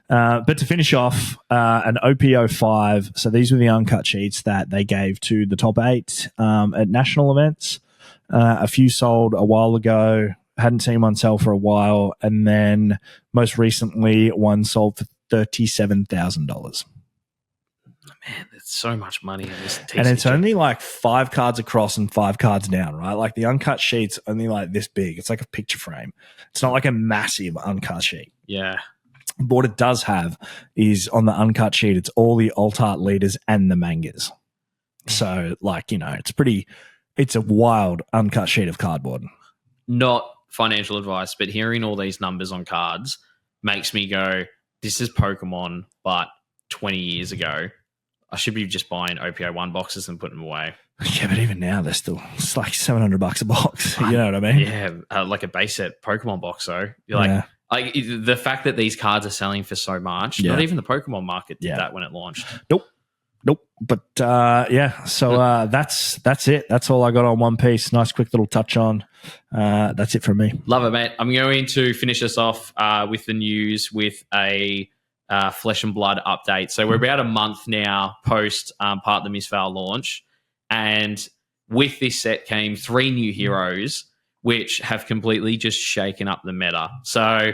But to finish off, an OP05. So these were the uncut sheets that they gave to the top 8 at national events. A few sold a while ago. Hadn't seen one sell for a while. And then most recently, one sold for $37,000. Man, there's so much money in this TCG. And it's only like 5 cards across and 5 cards down, right? Like the uncut sheet's only like this big. It's like a picture frame. It's not like a massive uncut sheet. Yeah. But what it does have is on the uncut sheet, it's all the alt art leaders and the mangas. So like, you know, it's a wild uncut sheet of cardboard. Not financial advice, but hearing all these numbers on cards makes me go, this is Pokemon, but 20 years ago. I should be just buying OPO1 boxes and putting them away. Yeah, but even now, it's like $700 a box. You know what I mean? Yeah, like a base set Pokemon box, though. You're like the fact that these cards are selling for so much, not even the Pokemon market did that when it launched. Nope. But so that's it. That's all I got on One Piece. Nice quick little touch on. That's it from me. Love it, mate. I'm going to finish us off with the news with a Flesh and Blood update. So we're about a month now post Part the Misfale launch. And with this set came 3 new heroes, which have completely just shaken up the meta. So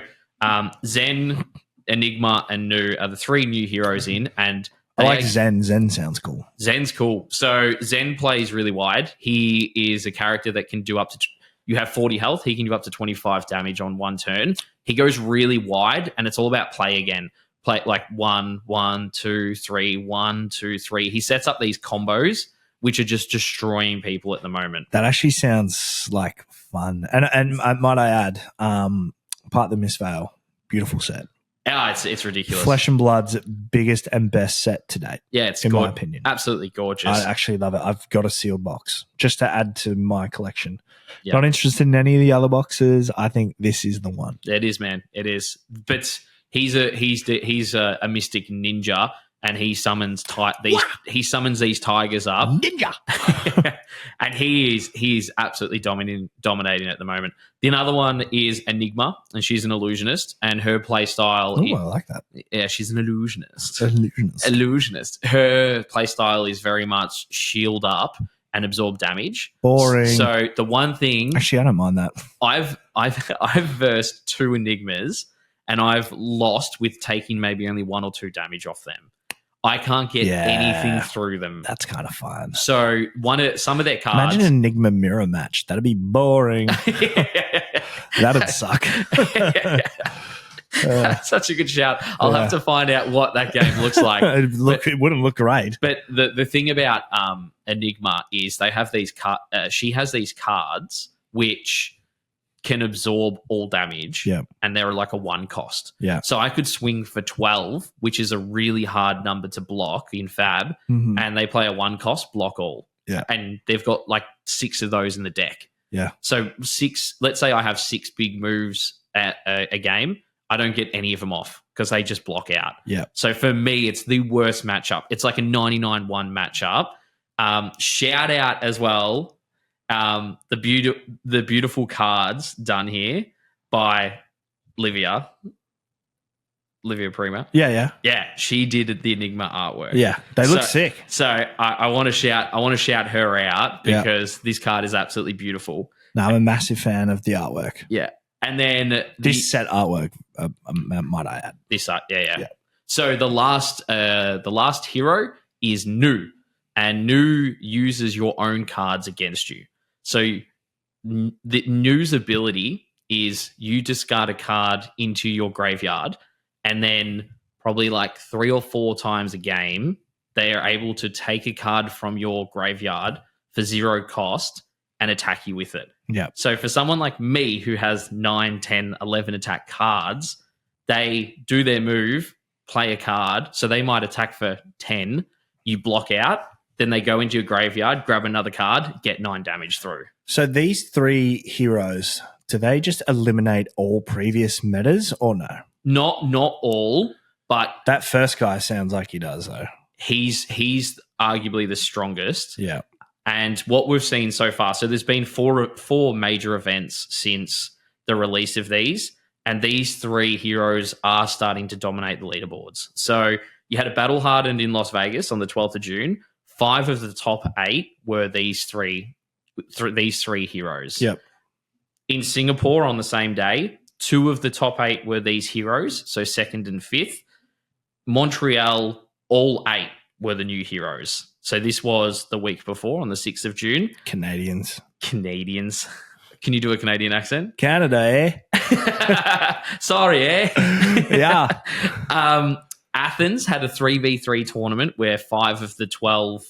Zen, Enigma, and Nu are the 3 new heroes in. And I like Zen. Zen sounds cool. Zen's cool. So Zen plays really wide. He is a character that can do up to you have 40 health. He can do up to 25 damage on one turn. He goes really wide, and it's all about play again. Play like 1, 1, 2, 3, 1, 2, 3. He sets up these combos, which are just destroying people at the moment. That actually sounds like fun. And might I add, part of the Miss Vale, beautiful set. It's ridiculous. Flesh and Blood's biggest and best set to date. Yeah, it's in my opinion. Absolutely gorgeous. I actually love it. I've got a sealed box just to add to my collection. Yep. Not interested in any of the other boxes. I think this is the one. It is, man. It is. But he's a mystic ninja, and he summons these tigers up. Ninja. And he is absolutely dominating at the moment. The other one is Enigma, and she's an illusionist, and her play style. Oh, I like that. Yeah, she's an illusionist. Illusionist. Her play style is very much shield up and absorb damage. Boring. So the one thing, actually, I don't mind that. I've versed 2 Enigmas, and I've lost with taking maybe only 1 or 2 damage off them. I can't get anything through them. That's kind of fun. So some of their cards. Imagine an Enigma mirror match. That'd be boring. That'd suck. That's such a good shout. I'll have to find out what that game looks like. It wouldn't look great. But the thing about Enigma is they have these she has these cards which can absorb all damage, and they're like a 1 cost. Yeah. So I could swing for 12, which is a really hard number to block in Fab, and they play a 1 cost, block all. Yeah. And they've got like 6 of those in the deck. Yeah. So 6, let's say I have 6 big moves at a game, I don't get any of them off because they just block out. Yeah. So for me, it's the worst matchup. It's like a 99-1 matchup. Shout out as well, the beautiful cards done here by Livia Prima. Yeah. She did the Enigma artwork. Yeah, they look sick. So I want to shout her out because this card is absolutely beautiful. No, I'm a massive fan of the artwork. Yeah, and then this set artwork, might I add? This art, yeah. So the last hero is Nu, and Nu uses your own cards against you. So the Nu's ability is you discard a card into your graveyard, and then probably like 3 or 4 times a game, they are able to take a card from your graveyard for 0 cost and attack you with it. Yeah. So for someone like me who has 9, 10, 11 attack cards, they do their move, play a card, so they might attack for 10, you block out, then they go into your graveyard, grab another card, get 9 damage through. So these 3 heroes, do they just eliminate all previous metas or no? Not all, but that first guy sounds like he does though. He's arguably the strongest. Yeah. And what we've seen so far, so there's been four major events since the release of these, and these 3 heroes are starting to dominate the leaderboards. So you had a battle hardened in Las Vegas on the 12th of June. 5 of the top 8 were these three heroes. Yep. In Singapore on the same day, 2 of the top 8 were these heroes, so 2nd and 5th. Montreal, all 8 were the new heroes. So this was the week before on the 6th of June. Canadians. Can you do a Canadian accent? Canada, eh? Sorry, eh? Yeah. Athens had a 3v3 tournament where 5 of the 12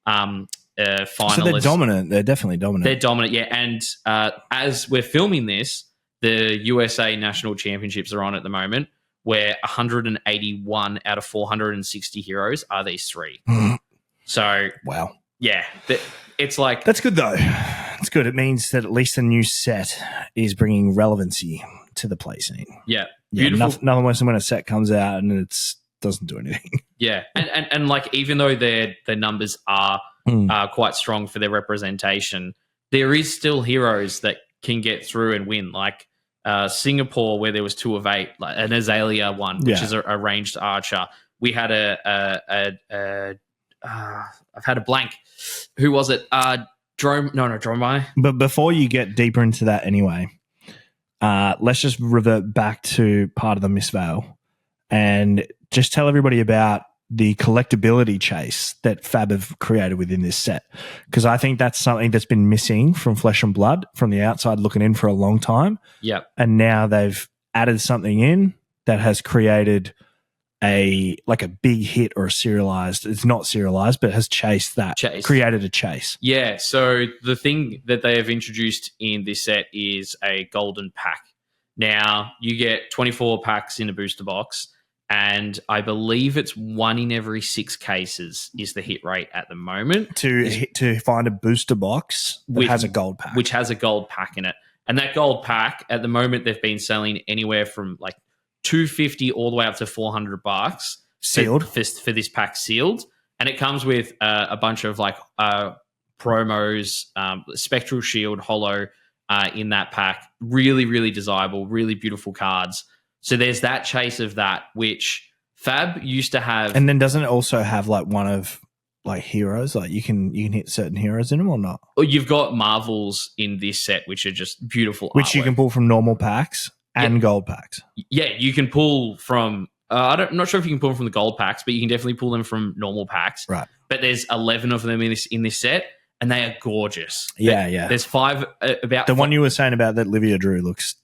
finalists. So they're dominant. They're definitely dominant. They're dominant, yeah. And as we're filming this, the USA National Championships are on at the moment, where 181 out of 460 heroes are these 3. So, wow. Yeah, it's like... That's good, though. It's good. It means that at least a new set is bringing relevancy to the play scene. Yeah. Beautiful. Nothing worse than when a set comes out and it doesn't do anything. Yeah. And like, even though their numbers are quite strong for their representation, there is still heroes that can get through and win. Like Singapore, where there was 2 of 8, like an Azalea one, which is a ranged archer. We had I've had a blank. Who was it? Dromai. But before you get deeper into that anyway, let's just revert back to part of the Miss Vale and just tell everybody about the collectability chase that Fab have created within this set, because I think that's something that's been missing from Flesh and Blood from the outside looking in for a long time. Yep. And now they've added something in that has created a big hit or a serialized. It's not serialized, but has created a chase. Yeah. So the thing that they have introduced in this set is a golden pack. Now you get 24 packs in a booster box. And I believe it's 1 in every 6 cases is the hit rate at the moment. To find a booster box that has a gold pack. Which has a gold pack in it. And that gold pack, at the moment, they've been selling anywhere from like $250 all the way up to $400 sealed for this pack sealed. And it comes with a bunch of like promos, Spectral Shield, Holo in that pack. Really, really desirable, really beautiful cards. So there's that chase of that, which Fab used to have. And then doesn't it also have like one of like heroes? Like you can hit certain heroes in them or not? You've got Marvels in this set, which are just beautiful which artwork. You can pull from normal packs and gold packs. Yeah, you can pull from I'm not sure if you can pull them from the gold packs, but you can definitely pull them from normal packs. Right. But there's 11 of them in this set, and they are gorgeous. Yeah. There's 5 about the one you were saying about that Livia drew looks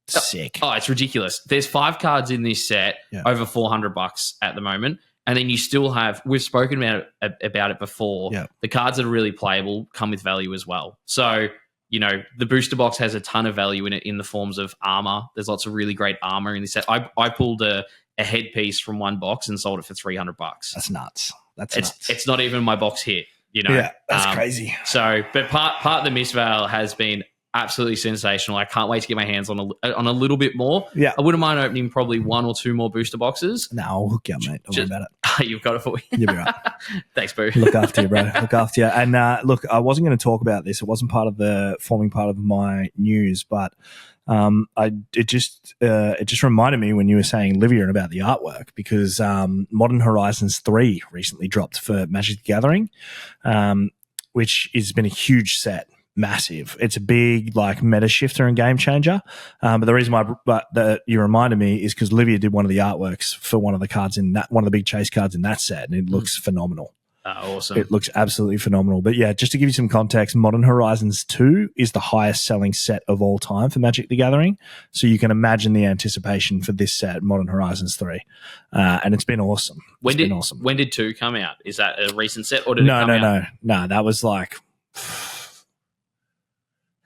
sick. Oh, it's ridiculous. There's 5 cards in this set, over $400 at the moment. And then you still have, we've spoken about it before, the cards that are really playable come with value as well. So, the booster box has a ton of value in it in the forms of armor. There's lots of really great armor in this set. I pulled a headpiece from one box and sold it for $300. That's nuts. It's not even my box hit, Yeah, that's crazy. So, but part of the misval has been absolutely sensational. I can't wait to get my hands on a little bit more. Yeah. I wouldn't mind opening probably 1 or 2 more booster boxes. No, I'll hook you up, mate. Don't worry about it. You've got it for me. You'll be right. Thanks, boo. Look after you, bro. Look after you. And look, I wasn't going to talk about this. It wasn't forming part of my news, but it just reminded me when you were saying Livia and about the artwork, because Modern Horizons 3 recently dropped for Magic the Gathering, which has been a huge set. Massive. It's a big like meta shifter and game changer. But the reason why that you reminded me is because Livia did one of the artworks for one of the cards in that, one of the big chase cards in that set, and it looks phenomenal. Awesome. It looks absolutely phenomenal. But yeah, just to give you some context, Modern Horizons 2 is the highest selling set of all time for Magic the Gathering. So you can imagine the anticipation for this set, Modern Horizons 3. And it's been awesome. When did 2 come out? Is that a recent set or did it come out? No, that was like...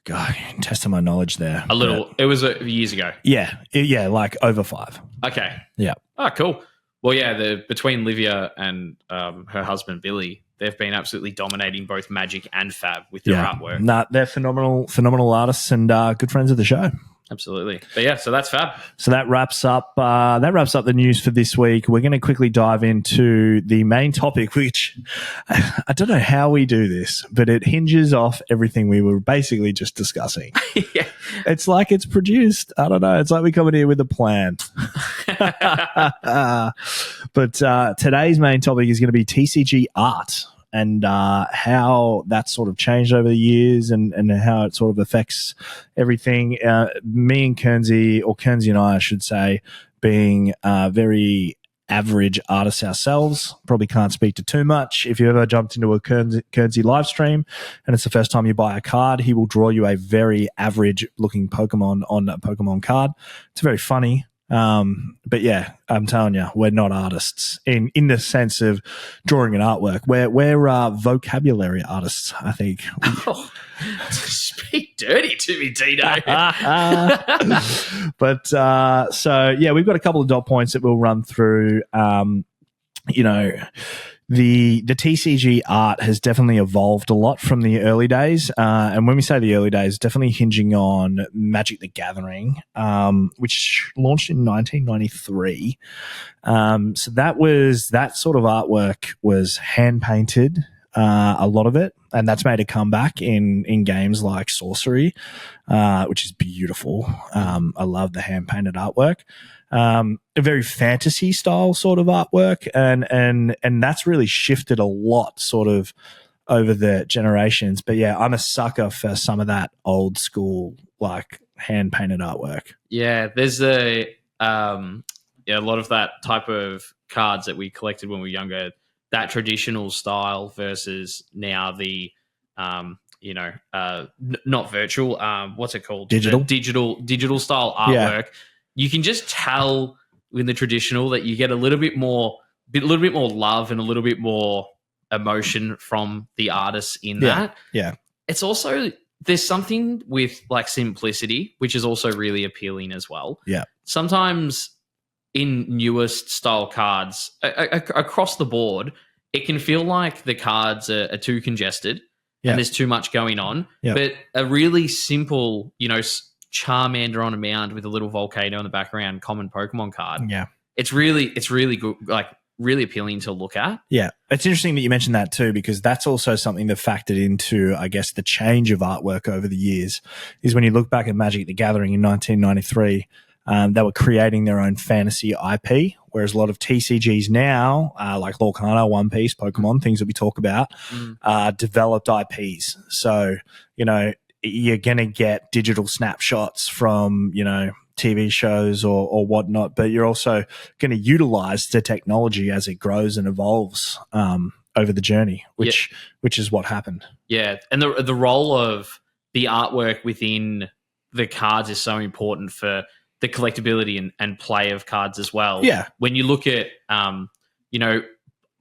God, testing my knowledge there. A little. It was years ago. Yeah, like over 5. Okay. Yeah. Oh, cool. Well, yeah, between Livia and her husband Billy, they've been absolutely dominating both Magic and Fab with their artwork. Nah, they're phenomenal artists and good friends of the show. Absolutely. But yeah, so that's Fab. So that wraps up the news for this week. We're going to quickly dive into the main topic, which I don't know how we do this, but it hinges off everything we were basically just discussing. Yeah. It's like it's produced. I don't know. It's like we come in here with a plan. But today's main topic is going to be TCG art. And how that's sort of changed over the years and how it sort of affects everything. Me and Kearnz'y, or Kearnz'y and I should say, being very average artists ourselves, probably can't speak to too much. If you ever jumped into a Kearnz'y live stream and it's the first time you buy a card, he will draw you a very average looking Pokemon on a Pokemon card. It's very funny. But yeah, I'm telling you, we're not artists in the sense of drawing an artwork. We're vocabulary artists, I think. Oh, speak dirty to me, Tino. But so yeah, we've got a couple of dot points that we'll run through. The TCG art has definitely evolved a lot from the early days. And when we say the early days, definitely hinging on Magic the Gathering, which launched in 1993. So that sort of artwork was hand-painted, a lot of it. And that's made a comeback in games like Sorcery, which is beautiful. I love the hand-painted artwork. A very fantasy style sort of artwork, and that's really shifted a lot sort of over the generations. But yeah, I'm a sucker for some of that old school like hand painted artwork. Yeah, there's a lot of that type of cards that we collected when we were younger, that traditional style versus now the not virtual, what's it called? Digital? Digital style artwork. You can just tell in the traditional that you get a little bit more love and a little bit more emotion from the artists in that. Yeah. It's also, there's something with like simplicity, which is also really appealing as well. Yeah. Sometimes in newest style cards across the board, it can feel like the cards are too congested and there's too much going on. Yeah. But a really simple, Charmander on a mound with a little volcano in the background, common Pokemon card. Yeah. It's really good, like really appealing to look at. Yeah. It's interesting that you mentioned that too, because that's also something that factored into, I guess, the change of artwork over the years is when you look back at Magic the Gathering in 1993, they were creating their own fantasy IP, whereas a lot of TCGs now, like Lorcana, One Piece, Pokemon, things that we talk about, developed IPs. So, you're going to get digital snapshots from, TV shows or whatnot, but you're also going to utilize the technology as it grows and evolves over the journey, which is what happened. Yeah, and the role of the artwork within the cards is so important for the collectability and play of cards as well. Yeah. When you look at,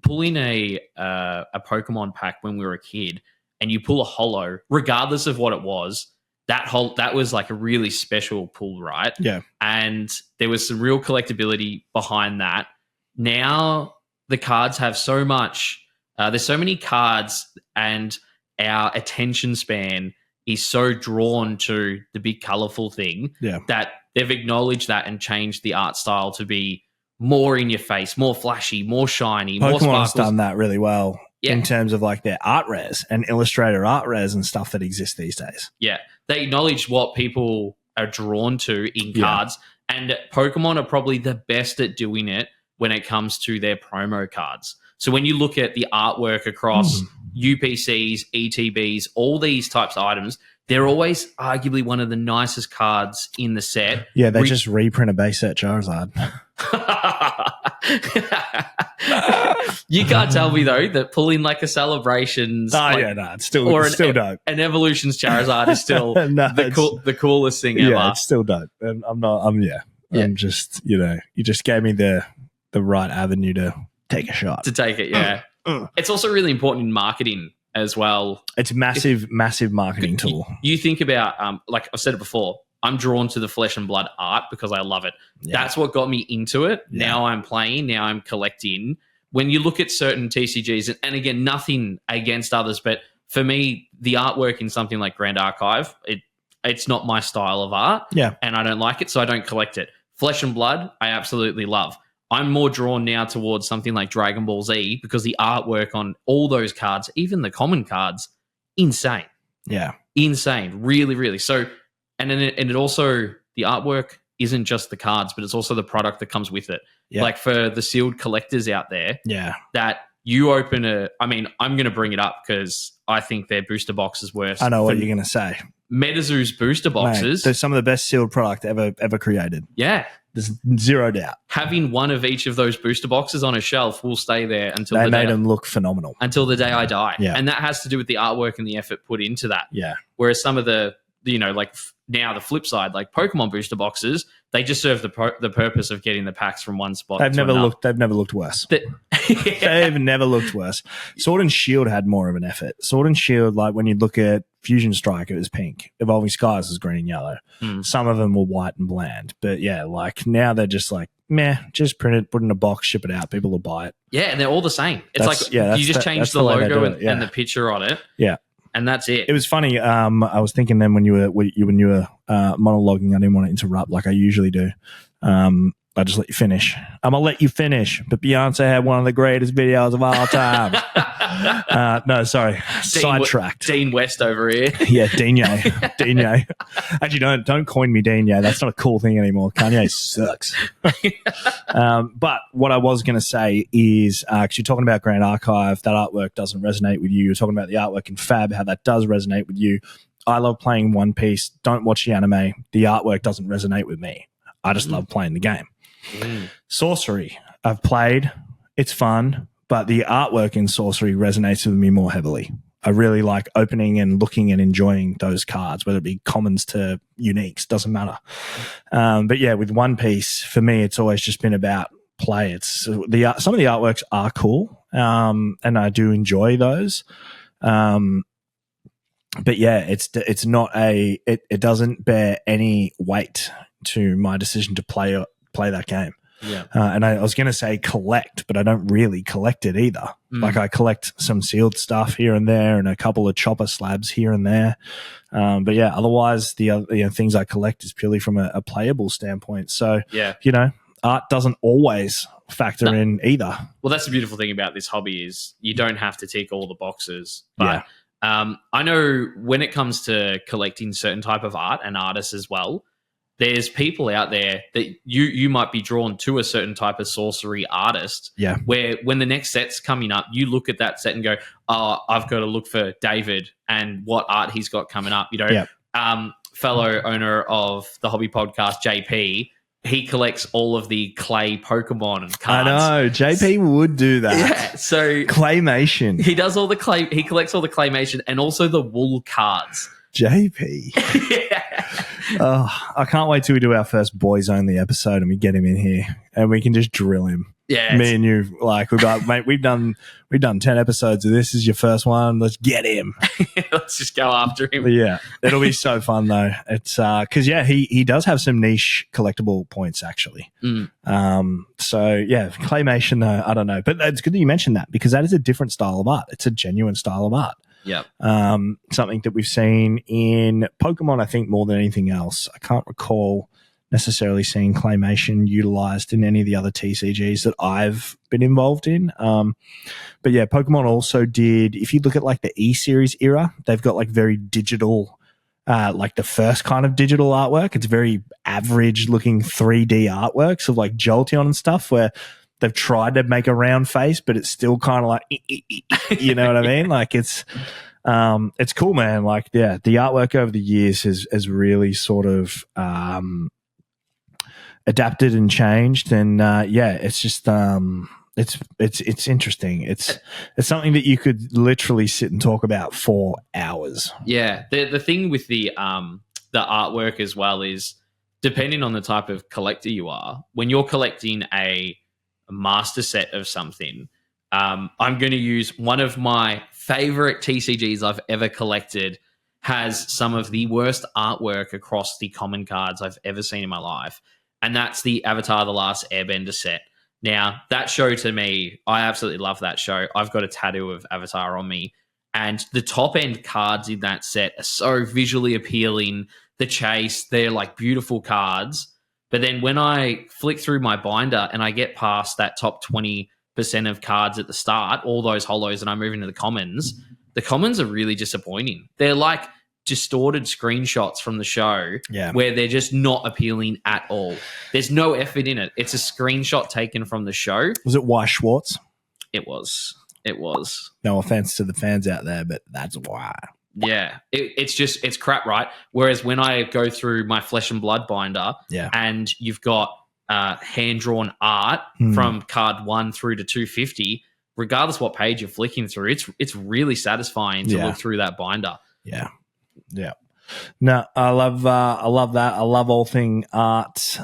pulling a Pokemon pack when we were a kid and you pull a holo, regardless of what it was, that was like a really special pull, right? Yeah. And there was some real collectability behind that. Now the cards have so much, there's so many cards and our attention span is so drawn to the big colorful thing that they've acknowledged that and changed the art style to be more in your face, more flashy, more shiny, more sparkles. Pokemon's done that really well in terms of like their art res and Illustrator art res and stuff that exists these days. Yeah. They acknowledge what people are drawn to in cards, and Pokemon are probably the best at doing it when it comes to their promo cards. So when you look at the artwork across UPCs, ETBs, all these types of items, they're always arguably one of the nicest cards in the set. Yeah, they just reprint a base set Charizard. You can't tell me though that pulling like a Celebrations, it's still dope. An Evolutions Charizard is still the coolest thing ever. Yeah, it's still dope. I'm just, you just gave me the right avenue to take a shot. To take it, yeah. It's also really important in marketing as well. It's massive marketing tool. You think about, like I've said it before, I'm drawn to the flesh and blood art because I love it. Yeah. That's what got me into it. Yeah. Now I'm playing, now I'm collecting. When you look at certain TCGs, and again, nothing against others, but for me, the artwork in something like Grand Archive, it's not my style of art. Yeah. And I don't like it, so I don't collect it. Flesh and blood, I absolutely love. I'm more drawn now towards something like DragonballZ because the artwork on all those cards, even the common cards, insane. Yeah. Insane. Really, really. So, and it also, the artwork isn't just the cards, but it's also the product that comes with it. Yeah. Like for the sealed collectors out there, that you open I'm going to bring it up because I think their booster box is worse. I know what you're going to say. Metazoo's booster boxes. They're some of the best sealed product ever created. Yeah. There's zero doubt. Having one of each of those booster boxes on a shelf will stay there until they made them look phenomenal. Until the day I die. Yeah. And that has to do with the artwork and the effort put into that. Yeah. Whereas some of the, like now the flip side, like Pokemon booster boxes, they just serve the purpose of getting the packs from one spot. They've never looked worse. They've never looked worse. Sword and Shield had more of an effort. Sword and Shield, like when you look at Fusion Strike, it was pink. Evolving Skies was green and yellow. Some of them were white and bland. But yeah, like now they're just like, meh, just print it, put it in a box, ship it out. People will buy it. Yeah, and they're all the same. It's you just change the logo and the picture on it. Yeah. And that's it. It was funny. I was thinking then when you were monologuing, I didn't want to interrupt like I usually do. I just let you finish. I'm going to let you finish. But Beyonce had one of the greatest videos of all time. No, sorry. Sidetracked. Dean West over here. Yeah, Dino. Actually, don't coin me Dino. That's not a cool thing anymore. Kanye sucks. But what I was going to say is, because you're talking about Grand Archive, that artwork doesn't resonate with you. You're talking about the artwork in Fab, how that does resonate with you. I love playing One Piece. Don't watch the anime. The artwork doesn't resonate with me. I just love playing the game. Sorcery, I've played. It's fun, but the artwork in Sorcery resonates with me more heavily. I really like opening and looking and enjoying those cards, whether it be commons to uniques, doesn't matter. But yeah, with One Piece, for me, it's always just been about play. It's some of the artworks are cool, and I do enjoy those. But yeah, it's not it doesn't bear any weight to my decision to play that game. Yeah. And I was going to say collect, but I don't really collect it either. Like I collect some sealed stuff here and there and a couple of chopper slabs here and there. But yeah, otherwise the other things I collect is purely from a playable standpoint. So, art doesn't always factor in either. Well, that's the beautiful thing about this hobby is you don't have to tick all the boxes. But I know when it comes to collecting certain type of art and artists as well, there's people out there that you might be drawn to a certain type of sorcery artist. Yeah. Where when the next set's coming up, you look at that set and go, "Oh, I've got to look for David and what art he's got coming up." Fellow owner of the hobby podcast, JP, he collects all of the clay Pokemon cards. I know JP would do that. Yeah. So claymation. He does all the clay. He collects all the claymation and also the wool cards. JP. Yeah. Oh, I can't wait till we do our first boys only episode and we get him in here and we can just drill him. Yeah, me and you, like mate, we've done 10 episodes of this. Is your first one. Let's get him. Let's just go after him. But yeah, it'll be so fun though. It's because he does have some niche collectible points actually. So yeah, claymation though, I don't know, but it's good that you mentioned that because that is a different style of art. It's a genuine style of art. Yeah. Something that we've seen in Pokemon, I think, more than anything else. I can't recall necessarily seeing claymation utilized in any of the other TCGs that I've been involved in. But yeah, Pokemon also did, if you look at like the E-series era, they've got like very digital, like the first kind of digital artwork. It's very average looking 3D artworks of like Jolteon and stuff where they've tried to make a round face, but it's still kind of like, you know what I mean? Like it's cool, man. Like, yeah, the artwork over the years has really sort of, adapted and changed. And, it's just, it's interesting. It's something that you could literally sit and talk about for hours. Yeah. The thing with the artwork as well is depending on the type of collector you are, when you're collecting a master set of something, I'm going to use one of my favorite TCGs I've ever collected has some of the worst artwork across the common cards I've ever seen in my life. And that's the Avatar: The Last Airbender set. Now, that show to me, I absolutely love that show. I've got a tattoo of Avatar on me. And the top-end cards in that set are so visually appealing. The chase, they're like beautiful cards. But then when I flick through my binder and I get past that top 20% of cards at the start, all those holos, and I move into the commons are really disappointing. They're like distorted screenshots from the show where they're just not appealing at all. There's no effort in it. It's a screenshot taken from the show. Was it Why Schwartz? It was. No offense to the fans out there, but that's why. Yeah, it's crap, right? Whereas when I go through my Flesh and Blood binder and you've got hand-drawn art from card 1 through to 250, regardless what page you're flicking through, it's really satisfying to look through that binder. Yeah. Yeah. No, I love that. I love all thing art.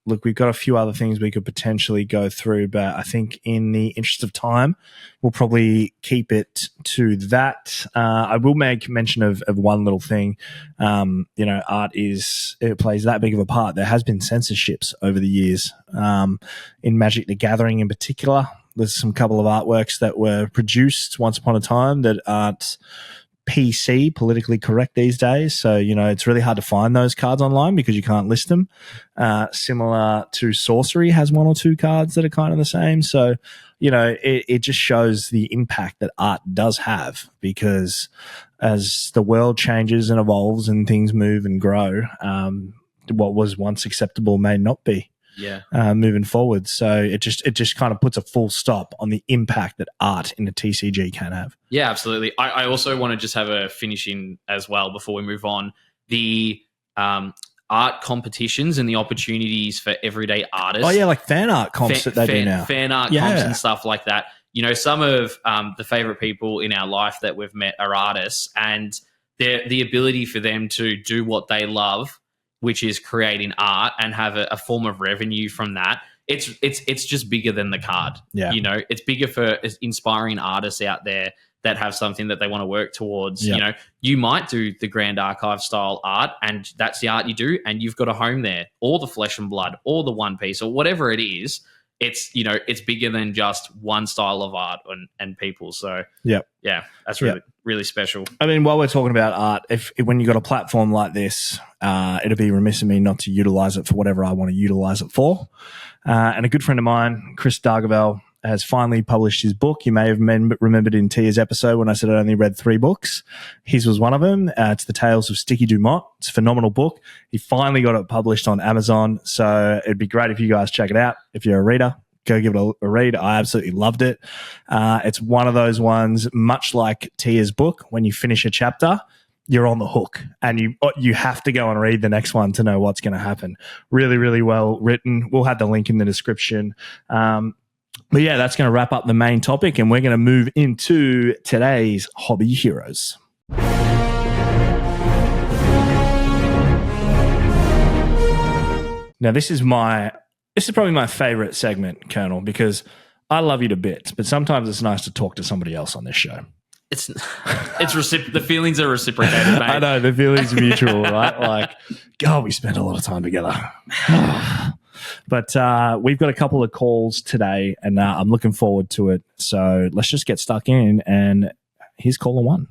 Look, we've got a few other things we could potentially go through, but I think in the interest of time, we'll probably keep it to that. I will make mention of one little thing. Art it plays that big of a part. There has been censorships over the years. In Magic the Gathering in particular, there's some couple of artworks that were produced once upon a time that aren't PC, politically correct these days. So, it's really hard to find those cards online because you can't list them. Similar to Sorcery has one or two cards that are kind of the same. So, it just shows the impact that art does have because as the world changes and evolves and things move and grow, what was once acceptable may not be. Moving forward. So it just kind of puts a full stop on the impact that art in a TCG can have. Yeah, absolutely. I also want to just have a finishing as well before we move on. The art competitions and the opportunities for everyday artists. Oh yeah, like fan art comps that they do now. Fan art comps and stuff like that. You know, some of the favorite people in our life that we've met are artists, and the ability for them to do what they love, which is creating art, and have a form of revenue from that. It's just bigger than the card. Yeah. You know, it's bigger for inspiring artists out there that have something that they want to work towards. Yep. You know, you might do the Grand Archive style art, and that's the art you do, and you've got a home there, or the Flesh and Blood, or the One Piece, or whatever it is. It's, you know, it's bigger than just one style of art and people. So yeah, that's really special. I mean, while we're talking about art, if when you got a platform like this, it'd be remiss of me not to utilize it for whatever I want to utilize it for. And a good friend of mine, Chris Dargavel, has finally published his book. You may have remembered in Tia's episode when I said I only read 3 books. His was one of them. It's The Tales of Sticky Dumont. It's a phenomenal book. He finally got it published on Amazon. So it'd be great if you guys check it out. If you're a reader, go give it a read. I absolutely loved it. It's one of those ones, much like Tia's book, when you finish a chapter, you're on the hook, and you have to go and read the next one to know what's going to happen. Really, really well written. We'll have the link in the description. But yeah, that's going to wrap up the main topic, and we're going to move into today's hobby heroes. Now, this is probably my favorite segment, Colonel, because I love you to bits, but sometimes it's nice to talk to somebody else on this show. The feelings are reciprocated, mate. I know, the feelings are mutual, right? Like, God, we spent a lot of time together. But we've got a couple of calls today, and I'm looking forward to it. So let's just get stuck in, and here's caller 1.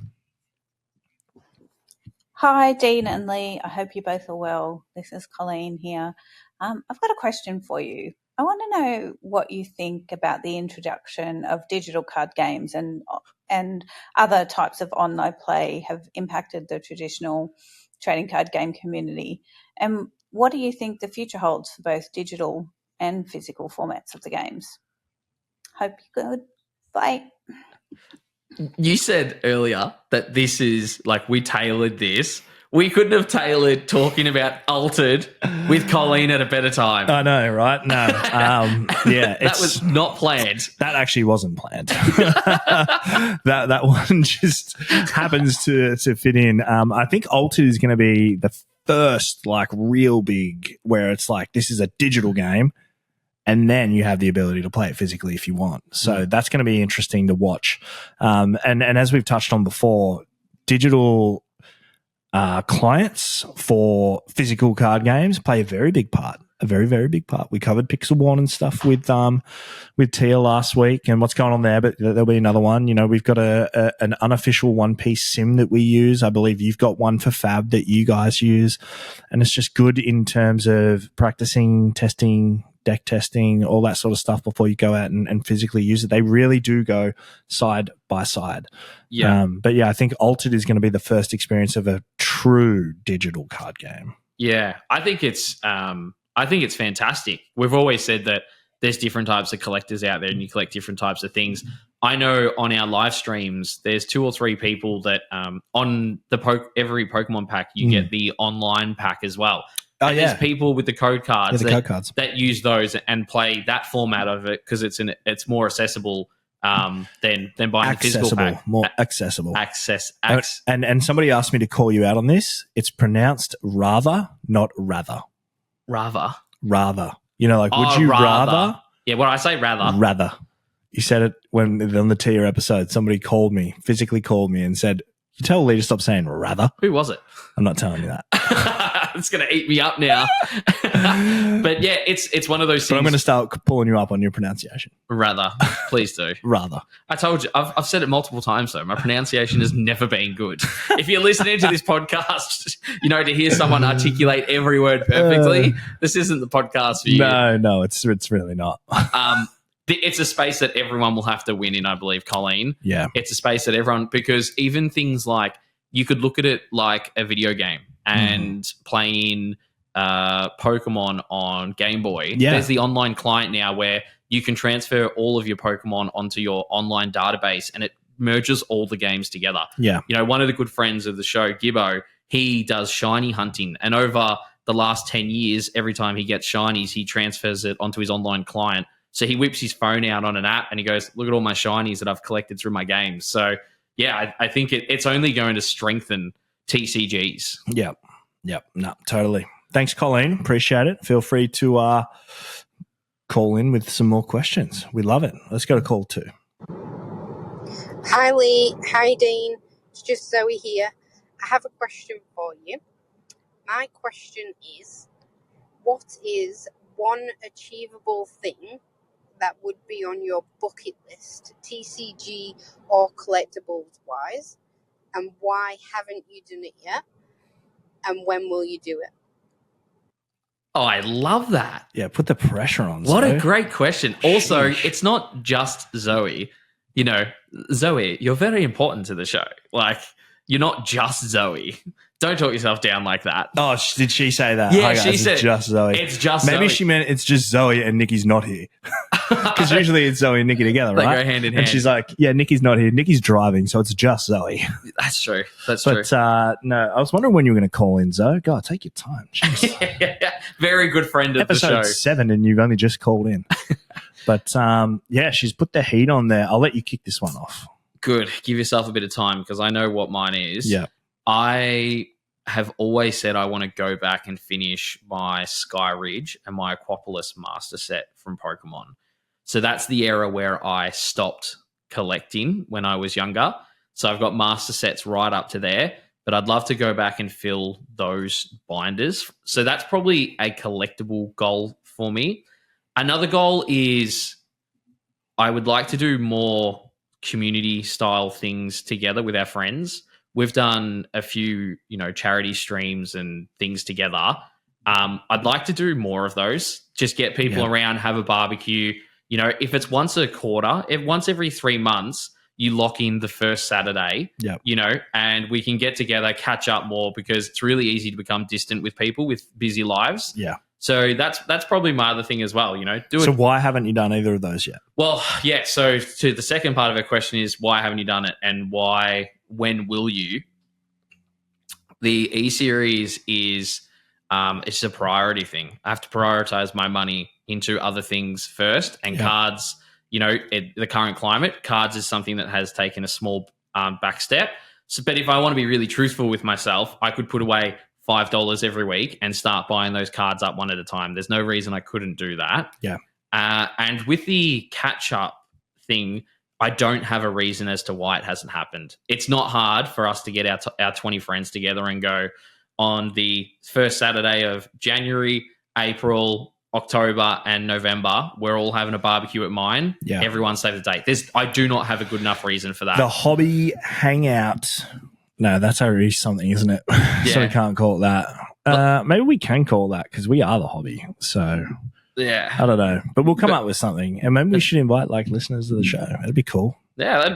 Hi, Dean and Leigh. I hope you both are well. This is Colleen here. I've got a question for you. I want to know what you think about the introduction of digital card games and other types of online play have impacted the traditional trading card game community. And what do you think the future holds for both digital and physical formats of the games? Hope you're good. Bye. You said earlier that this is like, we tailored this. We couldn't have tailored talking about Altered with Colleen at a better time. I know, right? No. Yeah. That was not planned. That actually wasn't planned. that one just happens to fit in. I think Altered is going to be the first like real big where it's like, this is a digital game, and then you have the ability to play it physically if you want. So that's going to be interesting to watch. And as we've touched on before, digital clients for physical card games play a very big part. A very, very big part. We covered Pixel One and stuff with Tia last week and what's going on there, but there'll be another one. You know, we've got an unofficial One Piece sim that we use. I believe you've got one for Fab that you guys use, and it's just good in terms of practicing, testing, deck testing, all that sort of stuff before you go out and physically use it. They really do go side by side. Yeah. But yeah, I think Altered is going to be the first experience of a true digital card game. Yeah, I think it's fantastic. We've always said that there's different types of collectors out there, and you collect different types of things. I know on our live streams, there's 2 or 3 people that on every Pokemon pack, you get the online pack as well. Oh, and there's people with the code cards, code cards that use those and play that format of it because it's more accessible than buying the physical pack. More accessible. And somebody asked me to call you out on this. It's pronounced rather, not rather. Rather. You know, like, would you rather? Yeah, when I say rather. Rather. You said it when on the Tia episode. Somebody physically called me and said, you tell Leigh to stop saying rather. Who was it? I'm not telling you that. It's going to eat me up now. But yeah, it's one of those things. But I'm going to start pulling you up on your pronunciation. Rather. Please do. Rather. I told you, I've said it multiple times though. My pronunciation has never been good. If you're listening to this podcast, you know, to hear someone articulate every word perfectly, this isn't the podcast for you. No, it's really not. It's a space that everyone will have to win in, I believe, Colleen. Yeah. It's a space that everyone, because even things like, you could look at it like a video game and playing Pokemon on Game Boy. Yeah. There's the online client now where you can transfer all of your Pokemon onto your online database, and it merges all the games together. Yeah. You know, one of the good friends of the show, Gibbo, he does shiny hunting, and over the last 10 years, every time he gets shinies, he transfers it onto his online client. So he whips his phone out on an app and he goes, look at all my shinies that I've collected through my games. So, yeah, I think it's only going to strengthen TCGs. Yep. No, totally. Thanks, Colleen. Appreciate it. Feel free to call in with some more questions. We love it. Let's go to call 2. Hi Leigh, hi Dean. It's just Zoe here. I have a question for you. My question is, what is one achievable thing that would be on your bucket list, TCG or collectables wise, and why haven't you done it yet? And when will you do it? Oh, I love that. Yeah, put the pressure on. What Zoe. a great question. Also, Sheesh. it's not just Zoe. You know, Zoe, you're very important to the show. Like, you're not just Zoe. Don't talk yourself down like that. Oh, did she say that? Yeah, Hi, guys, she it's said just Zoe. It's just Maybe Zoe. she meant it's just Zoe and Nikki's not here. Because usually it's Zoe and Nikki together, They right? go hand in And hand. she's like, yeah, Nikki's not here. Nikki's driving, so it's just Zoe. That's true. That's true. But no, I was wondering when you were going to call in, Zoe. God, take your time. Jeez. Very good friend of Episode the show. 7 and you've only just called in. But yeah, she's put the heat on there. I'll let you kick this one off. Good. Give yourself a bit of time because I know what mine is. Yeah. I have always said I want to go back and finish my Sky Ridge and my Aquapolis Master set from Pokemon. So that's the era where I stopped collecting when I was younger. So I've got master sets right up to there, but I'd love to go back and fill those binders. So that's probably a collectible goal for me. Another goal is I would like to do more community style things together with our friends. We've done a few, charity streams and things together. I'd like to do more of those. Just get people around, have a barbecue. If it's once a quarter, once every 3 months, you lock in the first Saturday, and we can get together, catch up more because it's really easy to become distant with people with busy lives. Yeah. So that's probably my other thing as well, So why haven't you done either of those yet? Well, yeah. So to the second part of our question is why haven't you done it and when will you? The E-Series is it's a priority thing. I have to prioritize my money into other things first, and cards, the current climate, cards is something that has taken a small back step. So, but if I want to be really truthful with myself, I could put away $5 every week and start buying those cards up one at a time. There's no reason I couldn't do that. Yeah. And with the catch-up thing, I don't have a reason as to why it hasn't happened. It's not hard for us to get our 20 friends together and go on the first Saturday of January, April, October, and November. We're all having a barbecue at mine. Yeah. Everyone save the date. I do not have a good enough reason for that. The hobby hangout. No, that's already something, isn't it? So we can't call it that. Maybe we can call that because we are the hobby. So yeah, I don't know, but we'll come up with something, and maybe we should invite listeners to the show. That'd be cool. Yeah,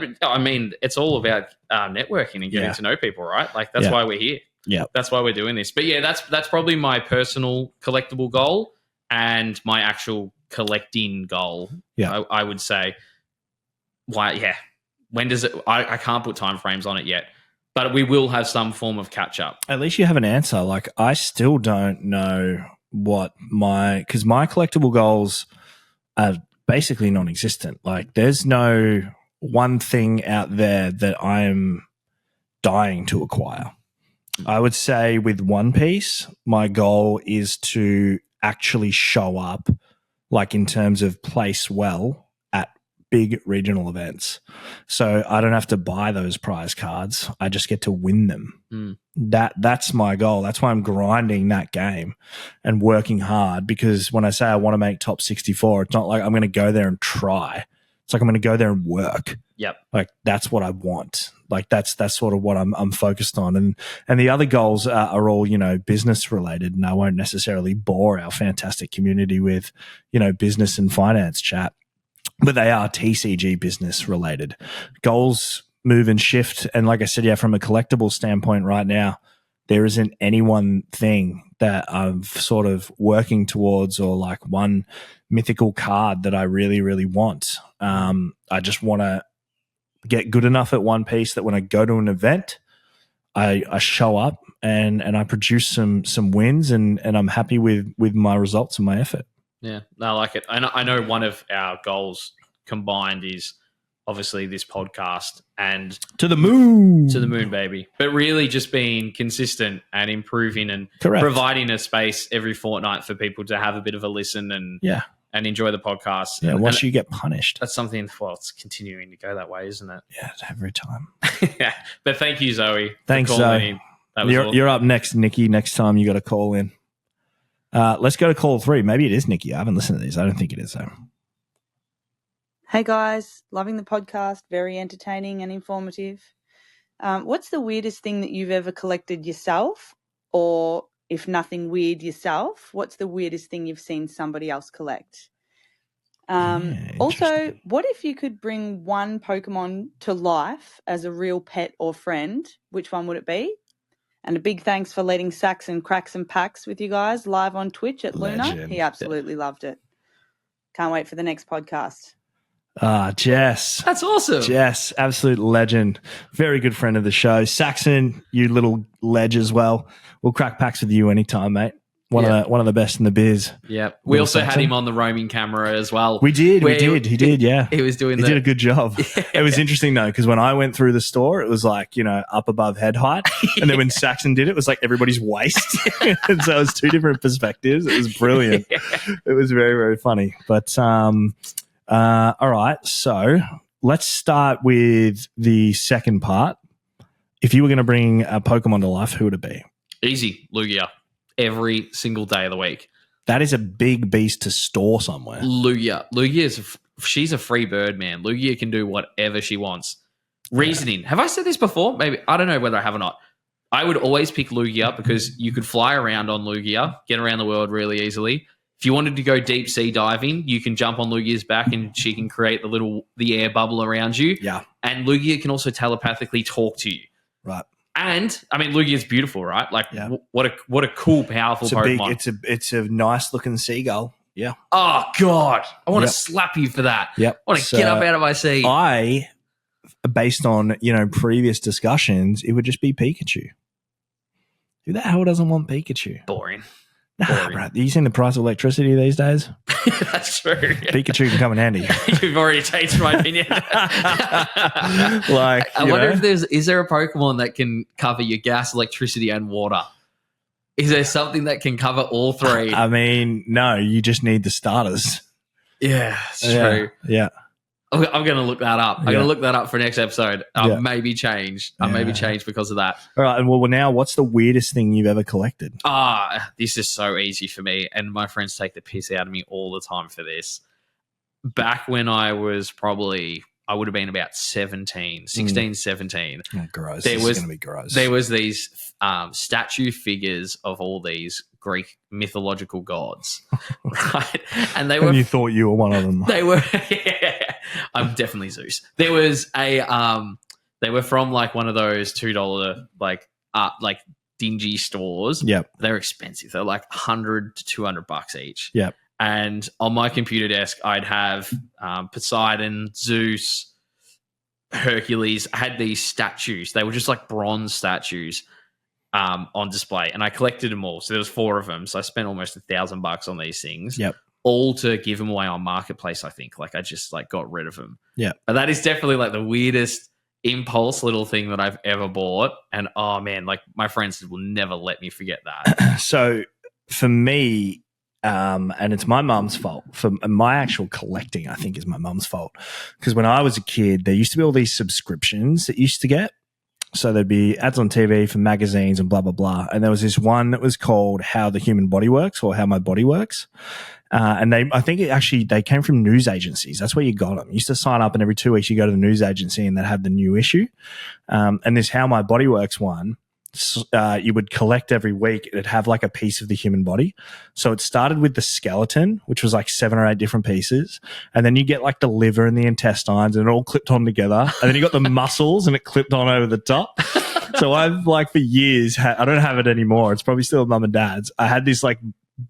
it's all about networking and getting to know people, right? Like that's why we're here. Yeah, that's why we're doing this. But yeah, that's probably my personal collectible goal and my actual collecting goal. Yeah, I would say. Why? Yeah, when does it? I can't put time frames on it yet. But we will have some form of catch up. At least you have an answer. Like, I still don't know what because my collectible goals are basically non-existent. Like, there's no one thing out there that I'm dying to acquire. I would say with One Piece, my goal is to actually show up, like in terms of place well at big regional events. So I don't have to buy those prize cards. I just get to win them. That's my goal. That's why I'm grinding that game and working hard, because when I say I want to make top 64, it's not like I'm going to go there and try. It's like I'm going to go there and work. Yep. Like that's what I want. Like that's sort of what I'm focused on. And the other goals are all, business related, and I won't necessarily bore our fantastic community with, business and finance chat. But they are TCG business related. Goals move and shift. And like I said, from a collectible standpoint right now, there isn't any one thing that I'm sort of working towards or like one mythical card that I really, really want. I just want to get good enough at One Piece that when I go to an event, I show up and I produce some wins, and I'm happy with my results and my effort. Yeah, I like it. I know one of our goals combined is obviously this podcast and to the moon, baby. But really just being consistent and improving and Correct. providing a space every fortnight for people to have a bit of a listen and enjoy the podcast. Yeah, and you get punished. That's something, well, it's continuing to go that way, isn't it? Yeah, every time. Yeah. But thank you, Zoe. Thanks, Zoe. You're up next, Nikki. Next time you got to call in. Let's go to call 3. Maybe it is Nikki. I haven't listened to these. I don't think it is, though. Hey, guys. Loving the podcast. Very entertaining and informative. What's the weirdest thing that you've ever collected yourself? Or if nothing weird yourself, what's the weirdest thing you've seen somebody else collect? Also, what if you could bring one Pokemon to life as a real pet or friend? Which one would it be? And a big thanks for letting Saxon crack some packs with you guys live on Twitch at Luna. He absolutely loved it. Can't wait for the next podcast. Jess. That's awesome. Jess, absolute legend. Very good friend of the show. Saxon, you little ledge as well. We'll crack packs with you anytime, mate. One of the best in the biz. Yeah. We also had him on the roaming camera as well. We did. He did, yeah. He was doing He did a good job. Yeah. It was interesting, though, because when I went through the store, it was like, up above head height. And then when Saxon did it, it was like everybody's waist. And so it was 2 different perspectives. It was brilliant. Yeah. It was very, very funny. But, all right. So let's start with the second part. If you were going to bring a Pokemon to life, who would it be? Easy. Lugia. Every single day of the week. That is a big beast to store somewhere. Lugia she's a free bird, man. Lugia can do whatever she wants. Reasoning. Yeah. Have I said this before? Maybe. I don't know whether I have or not. I would always pick Lugia because you could fly around on Lugia, get around the world really easily. If you wanted to go deep sea diving, you can jump on Lugia's back and she can create the air bubble around you. Yeah. And Lugia can also telepathically talk to you. Right. And I mean, Lugia's beautiful, right? Like, what a cool, powerful Pokemon. It's a nice looking seagull. Yeah. Oh God, I want to slap you for that. Yep. I want to get up out of my seat. Based on previous discussions, it would just be Pikachu. Who the hell doesn't want Pikachu? Boring. Nah, bro. Are you seeing the price of electricity these days? That's true. Pikachu can come in handy. You've already changed my opinion. I wonder if is there a Pokemon that can cover your gas, electricity, and water? Is there something that can cover all 3? I mean, no, you just need the starters. Yeah, it's true. Yeah. I'm going to look that up. I'm going to look that up for next episode. Maybe change. Maybe change because of that. All right. And well, now what's the weirdest thing you've ever collected? This is so easy for me. And my friends take the piss out of me all the time for this. Back when I was I would have been about 16, 17. Oh, gross. This is going to be gross. There was these statue figures of all these Greek mythological gods, right? And you thought you were one of them. They were. I'm definitely Zeus. There was they were from like one of those $2 like dingy stores. Yep. They're expensive. They're like $100 to $200 each. Yep. And on my computer desk, I'd have Poseidon, Zeus, Hercules. I had these statues. They were just like bronze statues on display, and I collected them all. So there was 4 of them. So I spent almost $1,000 on these things. Yep. All to give them away on Marketplace, I think. Like I just got rid of them. Yeah. But that is definitely like the weirdest impulse little thing that I've ever bought. And oh man, like my friends will never let me forget that. So for me, and it's my mum's fault. For my actual collecting, I think is my mum's fault. Because when I was a kid, there used to be all these subscriptions that you used to get. So there'd be ads on TV for magazines and blah, blah, blah. And there was this one that was called How the Human Body Works or How My Body Works. And I think they came from news agencies. That's where you got them. You used to sign up and every 2 weeks you go to the news agency and they'd have the new issue. And this How My Body Works one, you would collect every week. It'd have like a piece of the human body. So it started with the skeleton, which was like 7 or 8 different pieces. And then you get like the liver and the intestines and it all clipped on together. And then you got the muscles and it clipped on over the top. So I've like for years, I don't have it anymore. It's probably still at mum and dad's. I had this like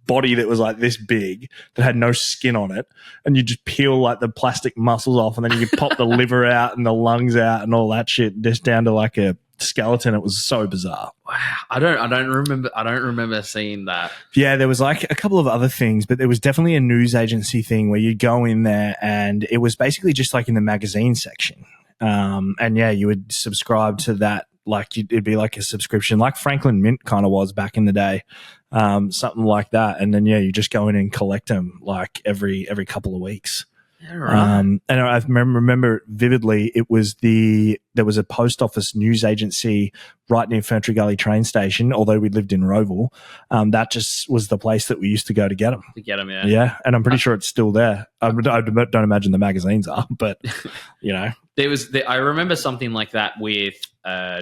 body that was like this big that had no skin on it, and you just peel like the plastic muscles off and then you pop the liver out and the lungs out and all that shit just down to like a skeleton. It was so bizarre. Wow. I don't remember seeing that. Yeah, there was like a couple of other things, but there was definitely a news agency thing where you'd go in there and it was basically just like in the magazine section. And yeah, you would subscribe to that. Like it'd be like a subscription, like Franklin Mint kind of was back in the day, something like that. And then, yeah, you just go in and collect them like every couple of weeks. Yeah, right. And I remember vividly, there was a post office news agency right near Ferntree Gully train station, although we lived in Roval. That just was the place that we used to go to get them. Yeah. Yeah, and I'm pretty sure it's still there. I don't imagine the magazines are, but, you know. I remember something like that with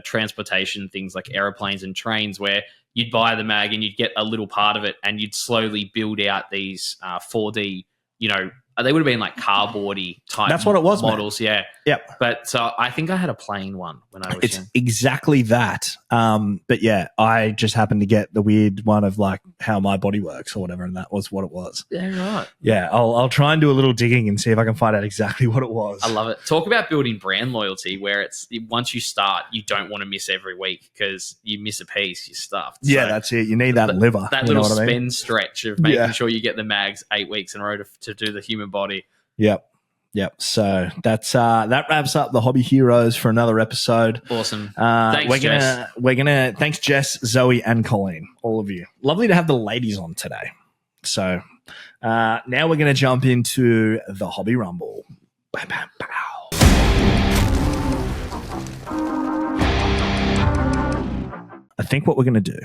transportation things like aeroplanes and trains where you'd buy the mag and you'd get a little part of it and you'd slowly build out these 4D, they would have been like cardboardy type. That's what it was, models, man. yeah. Yep. But so I think I had a plain one when I was It's young. exactly that. But yeah, I just happened to get the weird one of like how my body works or whatever, and that was what it was. Yeah, right. Yeah, I'll try and do a little digging and see if I can find out exactly what it was. I love it. Talk about building brand loyalty where it's once you start, you don't want to miss every week because you miss a piece, you're stuffed. Yeah, So that's it. You need that liver. that you know little what I mean? spend stretch of making sure you get the mags 8 weeks in a row to do the human body. Yep. So that's that wraps up the Hobby Heroes for another episode. Awesome. We're gonna thanks Jess, Zoe, and Colleen, all of you. Lovely to have the ladies on today. So now we're gonna jump into the Hobby Rumble. Bam, bam, pow. I think what we're gonna do.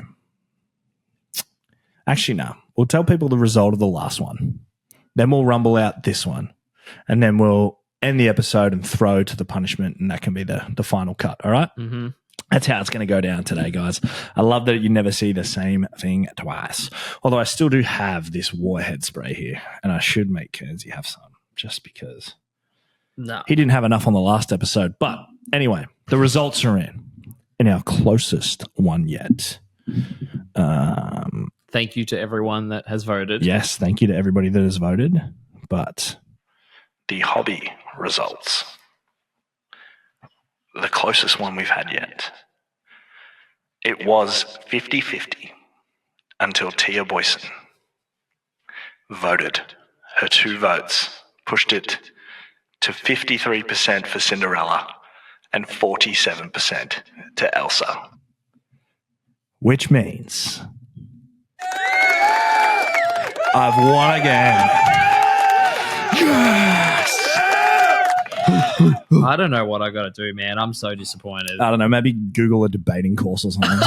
Actually, no. We'll tell people the result of the last one. Then we'll rumble out this one. And then we'll end the episode and throw to the punishment, and that can be the final cut. All right? Mm-hmm. That's how it's going to go down today, guys. I love that you never see the same thing twice. Although I still do have this Warhead spray here, and I should make Kearn'z'y have some just because he didn't have enough on the last episode. But anyway, the results are in our closest one yet. Thank you to everyone that has voted. Yes, thank you to everybody that has voted. But the hobby results, the closest one we've had yet, it was 50-50 until Thea Boyson voted. Her 2 votes pushed it to 53% for Cinderella and 47% to Elsa. Which means I've won again. Yes! I don't know what I got to do, man. I'm so disappointed. I don't know. Maybe Google a debating course or something.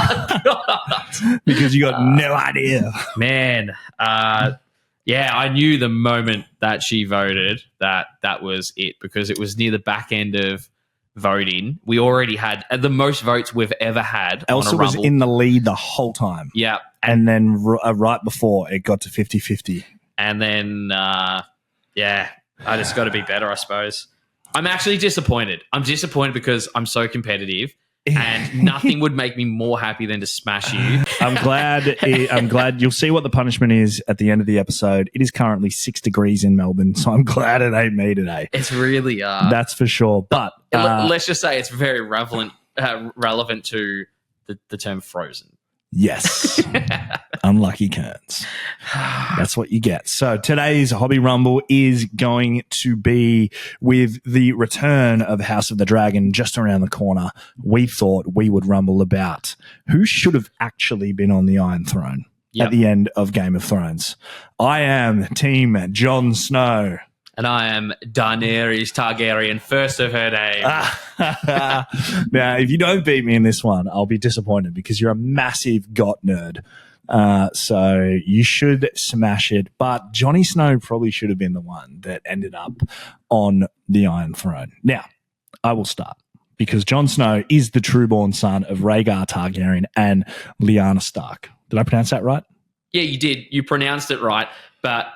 Because you got no idea. Man, yeah, I knew the moment that she voted that was it because it was near the back end of voting. We already had the most votes we've ever had. Elsa was in the lead the whole time. Yeah. And then right before it got to 50-50. And then, yeah, I just got to be better, I suppose. I'm actually disappointed. I'm disappointed because I'm so competitive and nothing would make me more happy than to smash you. I'm glad you'll see what the punishment is at the end of the episode. It is currently 6 degrees in Melbourne, so I'm glad it ain't me today. It's really that's for sure. But let's just say it's very relevant to the term frozen. Yes. Unlucky Kearns. That's what you get. So today's Hobby Rumble is going to be with the return of House of the Dragon just around the corner. We thought we would rumble about who should have actually been on the Iron Throne at the end of Game of Thrones. I am Team Jon Snow. And I am Daenerys Targaryen, first of her name. Now, if you don't beat me in this one, I'll be disappointed because you're a massive GOT nerd. So you should smash it. But Johnny Snow probably should have been the one that ended up on the Iron Throne. Now, I will start because Jon Snow is the trueborn son of Rhaegar Targaryen and Lyanna Stark. Did I pronounce that right? Yeah, you did. You pronounced it right, but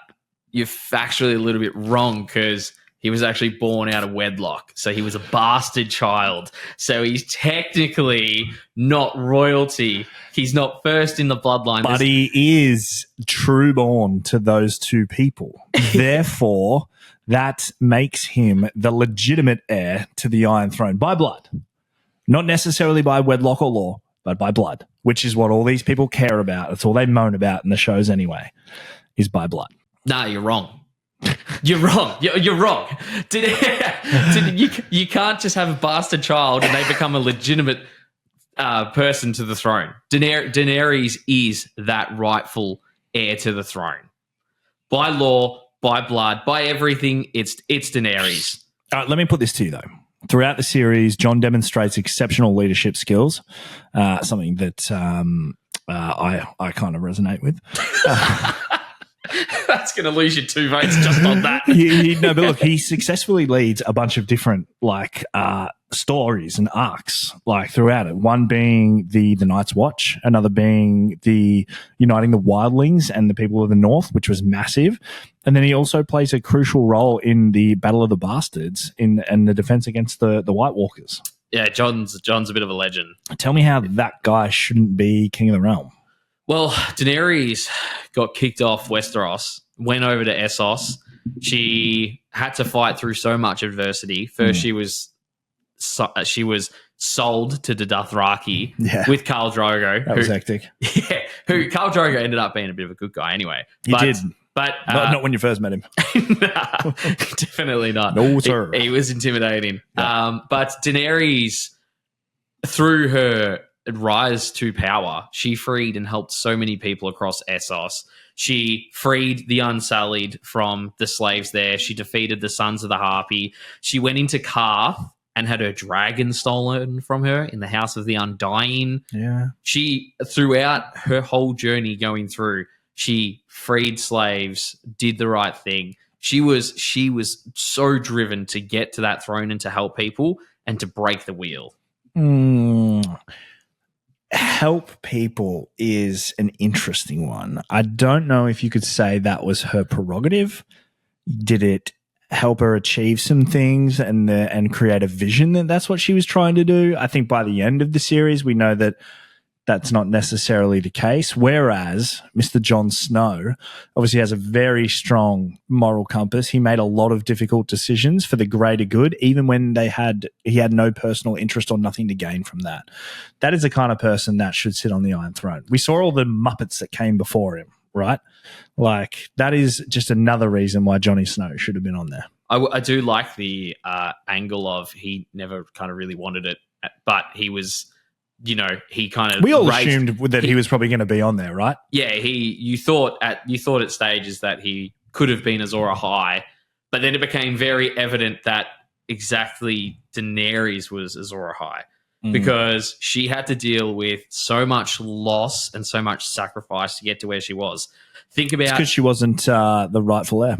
you're factually a little bit wrong because he was actually born out of wedlock. So he was a bastard child. So he's technically not royalty. He's not first in the bloodline. But he is trueborn to those two people. Therefore, that makes him the legitimate heir to the Iron Throne by blood. Not necessarily by wedlock or law, but by blood, which is what all these people care about. It's all they moan about in the shows anyway, is by blood. Nah, you're wrong. You're wrong. You're wrong. You can't just have a bastard child and they become a legitimate person to the throne. Daenerys is that rightful heir to the throne. By law, by blood, by everything, it's Daenerys. All right, let me put this to you, though. Throughout the series, Jon demonstrates exceptional leadership skills, something that I kind of resonate with. That's going to lose you 2 votes just on that. No, but look, he successfully leads a bunch of different stories and arcs throughout it. One being the Night's Watch, another being the uniting the wildlings and the people of the North, which was massive. And then he also plays a crucial role in the Battle of the Bastards and the defense against the White Walkers. Yeah, Jon's a bit of a legend. Tell me how that guy shouldn't be king of the realm. Well, Daenerys got kicked off Westeros, went over to Essos. She had to fight through so much adversity. First, she was sold to the Dothraki with Khal Drogo. That was hectic. Yeah, who Khal Drogo ended up being a bit of a good guy anyway. He did. But not when you first met him. Nah, definitely not. No, sir. He was intimidating. Yeah. But Daenerys, through her rise to power, she freed and helped so many people across Essos. She freed the Unsullied from the slaves there. She defeated the Sons of the Harpy. She went into Karth and had her dragon stolen from her in the House of the Undying. Yeah. She, throughout her whole journey going through, she freed slaves, did the right thing. She was so driven to get to that throne and to help people and to break the wheel. Help people is an interesting one. I don't know if you could say that was her prerogative. Did it help her achieve some things and create a vision that that's what she was trying to do? I think by the end of the series, we know that that's not necessarily the case. Whereas Mr. Jon Snow obviously has a very strong moral compass. He made a lot of difficult decisions for the greater good, even when he had no personal interest or nothing to gain from that. That is the kind of person that should sit on the Iron Throne. We saw all the Muppets that came before him, right? That is just another reason why Johnny Snow should have been on there. I do like the angle of he never kind of really wanted it, but he was... he kind of... We all assumed that he was probably going to be on there, right? Yeah, you thought at stages that he could have been Azor Ahai, but then it became very evident that exactly Daenerys was Azor Ahai because she had to deal with so much loss and so much sacrifice to get to where she was. Think about... because she wasn't the rightful heir.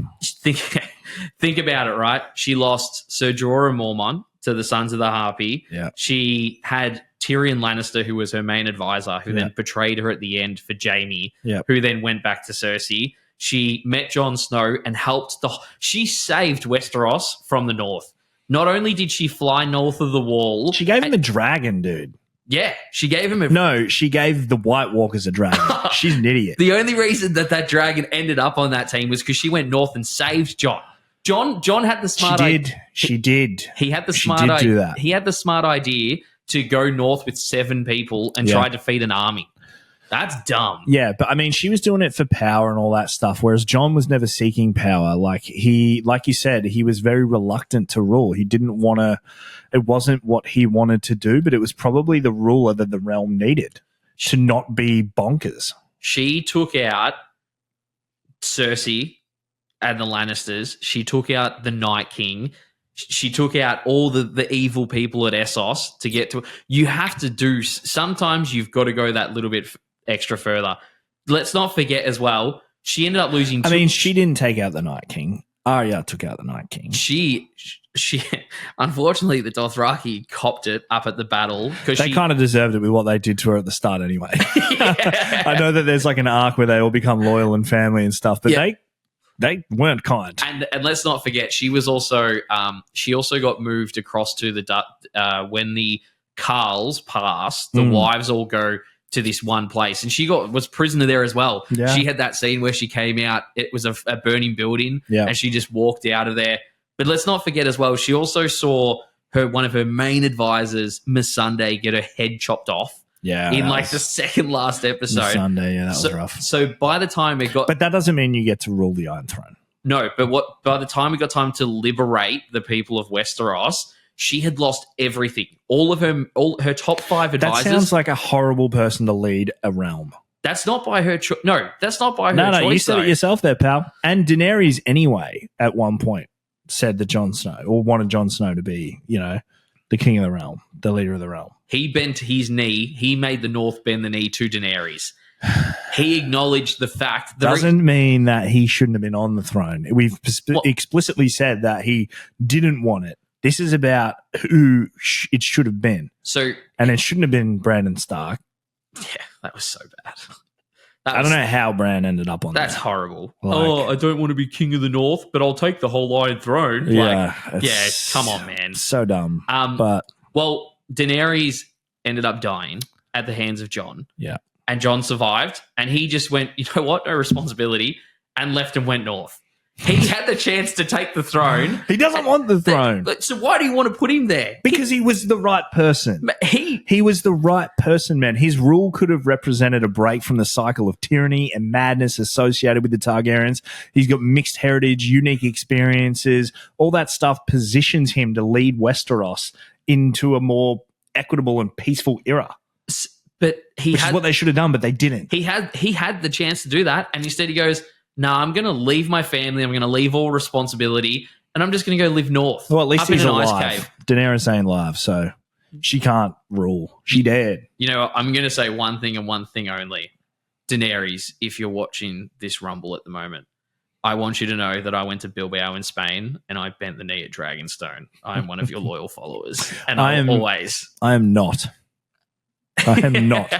Think about it, right? She lost Ser Jorah Mormont to the Sons of the Harpy. Yeah. She had Tyrion Lannister, who was her main advisor, who then betrayed her at the end for Jaime, who then went back to Cersei. She met Jon Snow and helped she saved Westeros from the north. Not only did she fly north of the wall... She gave him a dragon, dude. Yeah, she gave him No, she gave the White Walkers a dragon. She's an idiot. The only reason that dragon ended up on that team was because she went north and saved Jon. Jon had the smart idea. She did. He had the smart idea. Do that. He had the smart idea to go north with 7 people and try to defeat an army. That's dumb. Yeah, but I mean, she was doing it for power and all that stuff, whereas Jon was never seeking power. Like you said, he was very reluctant to rule. He didn't want to. It wasn't what he wanted to do, but it was probably the ruler that the realm needed to not be bonkers. She took out Cersei and the Lannisters. She took out the Night King. She took out all the evil people at Essos to get to... You have to do... Sometimes you've got to go that little bit extra further. Let's not forget as well, she ended up losing... she didn't take out the Night King. Arya took out the Night King. She unfortunately, the Dothraki copped it up at the battle. They kind of deserved it with what they did to her at the start anyway. I know that there's like an arc where they all become loyal and family and stuff, but they weren't kind. And let's not forget, she was also she also got moved across to the when the Carls passed, the wives all go to this one place, and she was prisoner there as well. Yeah. She had that scene where she came out, it was a burning building, and she just walked out of there. But let's not forget as well, she also saw one of her main advisors, Miss Sunday, get her head chopped off. Yeah. In like the second last episode. Sunday, yeah, that was rough. So by the time it got, but that doesn't mean you get to rule the Iron Throne. No, but by the time it got time to liberate the people of Westeros, she had lost everything. All her top 5 advisors. That sounds like a horrible person to lead a realm. That's not by her choice. No, that's not by her choice. No, you said it yourself there, pal. And Daenerys, anyway, at one point said that Jon Snow, or wanted Jon Snow to be, the king of the realm, the leader of the realm. He bent his knee. He made the North bend the knee to Daenerys. He acknowledged the fact that doesn't mean that he shouldn't have been on the throne. We've explicitly said that he didn't want it. This is about who it should have been. And it shouldn't have been Brandon Stark. Yeah, that was so bad. I don't know how Bran ended up on that. That's horrible. I don't want to be king of the North, but I'll take the whole Iron Throne. Come on, man. So dumb. Well, Daenerys ended up dying at the hands of Jon. Yeah. And Jon survived, and he just went, you know what, no responsibility, and left and went north. He had the chance to take the throne. He doesn't want the throne. So why do you want to put him there? Because he was the right person. He was the right person, man. His rule could have represented a break from the cycle of tyranny and madness associated with the Targaryens. He's got mixed heritage, unique experiences. All that stuff positions him to lead Westeros into a more equitable and peaceful era. But which is what they should have done, but they didn't. He had the chance to do that, and instead he goes, "Nah, I'm going to leave my family. I'm going to leave all responsibility, and I'm just going to go live north." Well, at least he's alive. Ice cave. Daenerys ain't alive, so she can't rule. She dead. I'm going to say one thing and one thing only. Daenerys, if you're watching this Rumble at the moment, I want you to know that I went to Bilbao in Spain and I bent the knee at Dragonstone. I am one of your loyal followers, and I am not. I am not.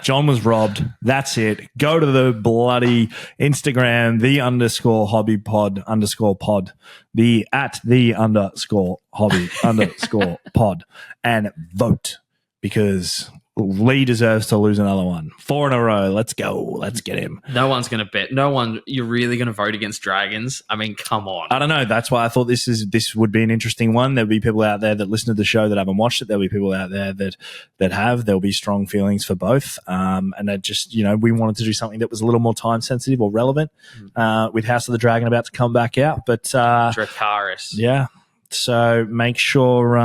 John was robbed. That's it. Go to the bloody Instagram, the _hobbypod_pod, the @the_hobby_pod, and vote, because Leigh deserves to lose another one. 4 in a row. Let's go. Let's get him. No one's going to bet. No one. You're really going to vote against dragons? I mean, come on. I don't know. That's why I thought this would be an interesting one. There'll be people out there that listen to the show that haven't watched it. There'll be people out there that have. There'll be strong feelings for both. And that just, we wanted to do something that was a little more time sensitive or relevant with House of the Dragon about to come back out. But Dracarys. Yeah. So make sure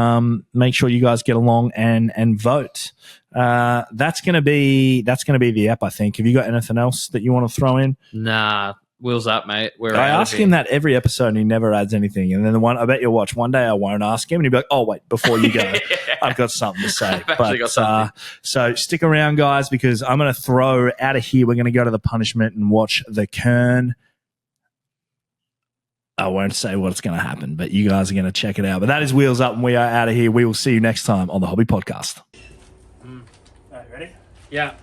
you guys get along and vote. That's gonna be the app, I think. Have you got anything else that you want to throw in? Nah, wheels up, mate. I ask him that every episode and he never adds anything. And then the one, I bet you'll watch one day I won't ask him and he'll be like, "Oh wait, before you go, I've got something to say." So stick around, guys, because I'm gonna throw out of here. We're gonna go to the punishment and watch the Kern. I won't say what's going to happen, but you guys are going to check it out. But that is Wheels Up, and we are out of here. We will see you next time on the Hobby Podcast. All right, ready? Yeah.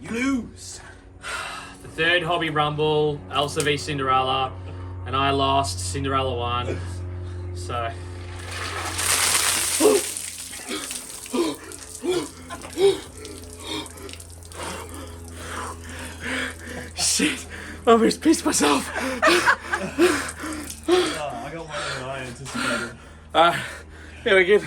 You lose. The third Hobby Rumble, Elsa v Cinderella, and I lost. Cinderella won. So. Shit. I almost pissed myself. I got one that I anticipated. Here we go.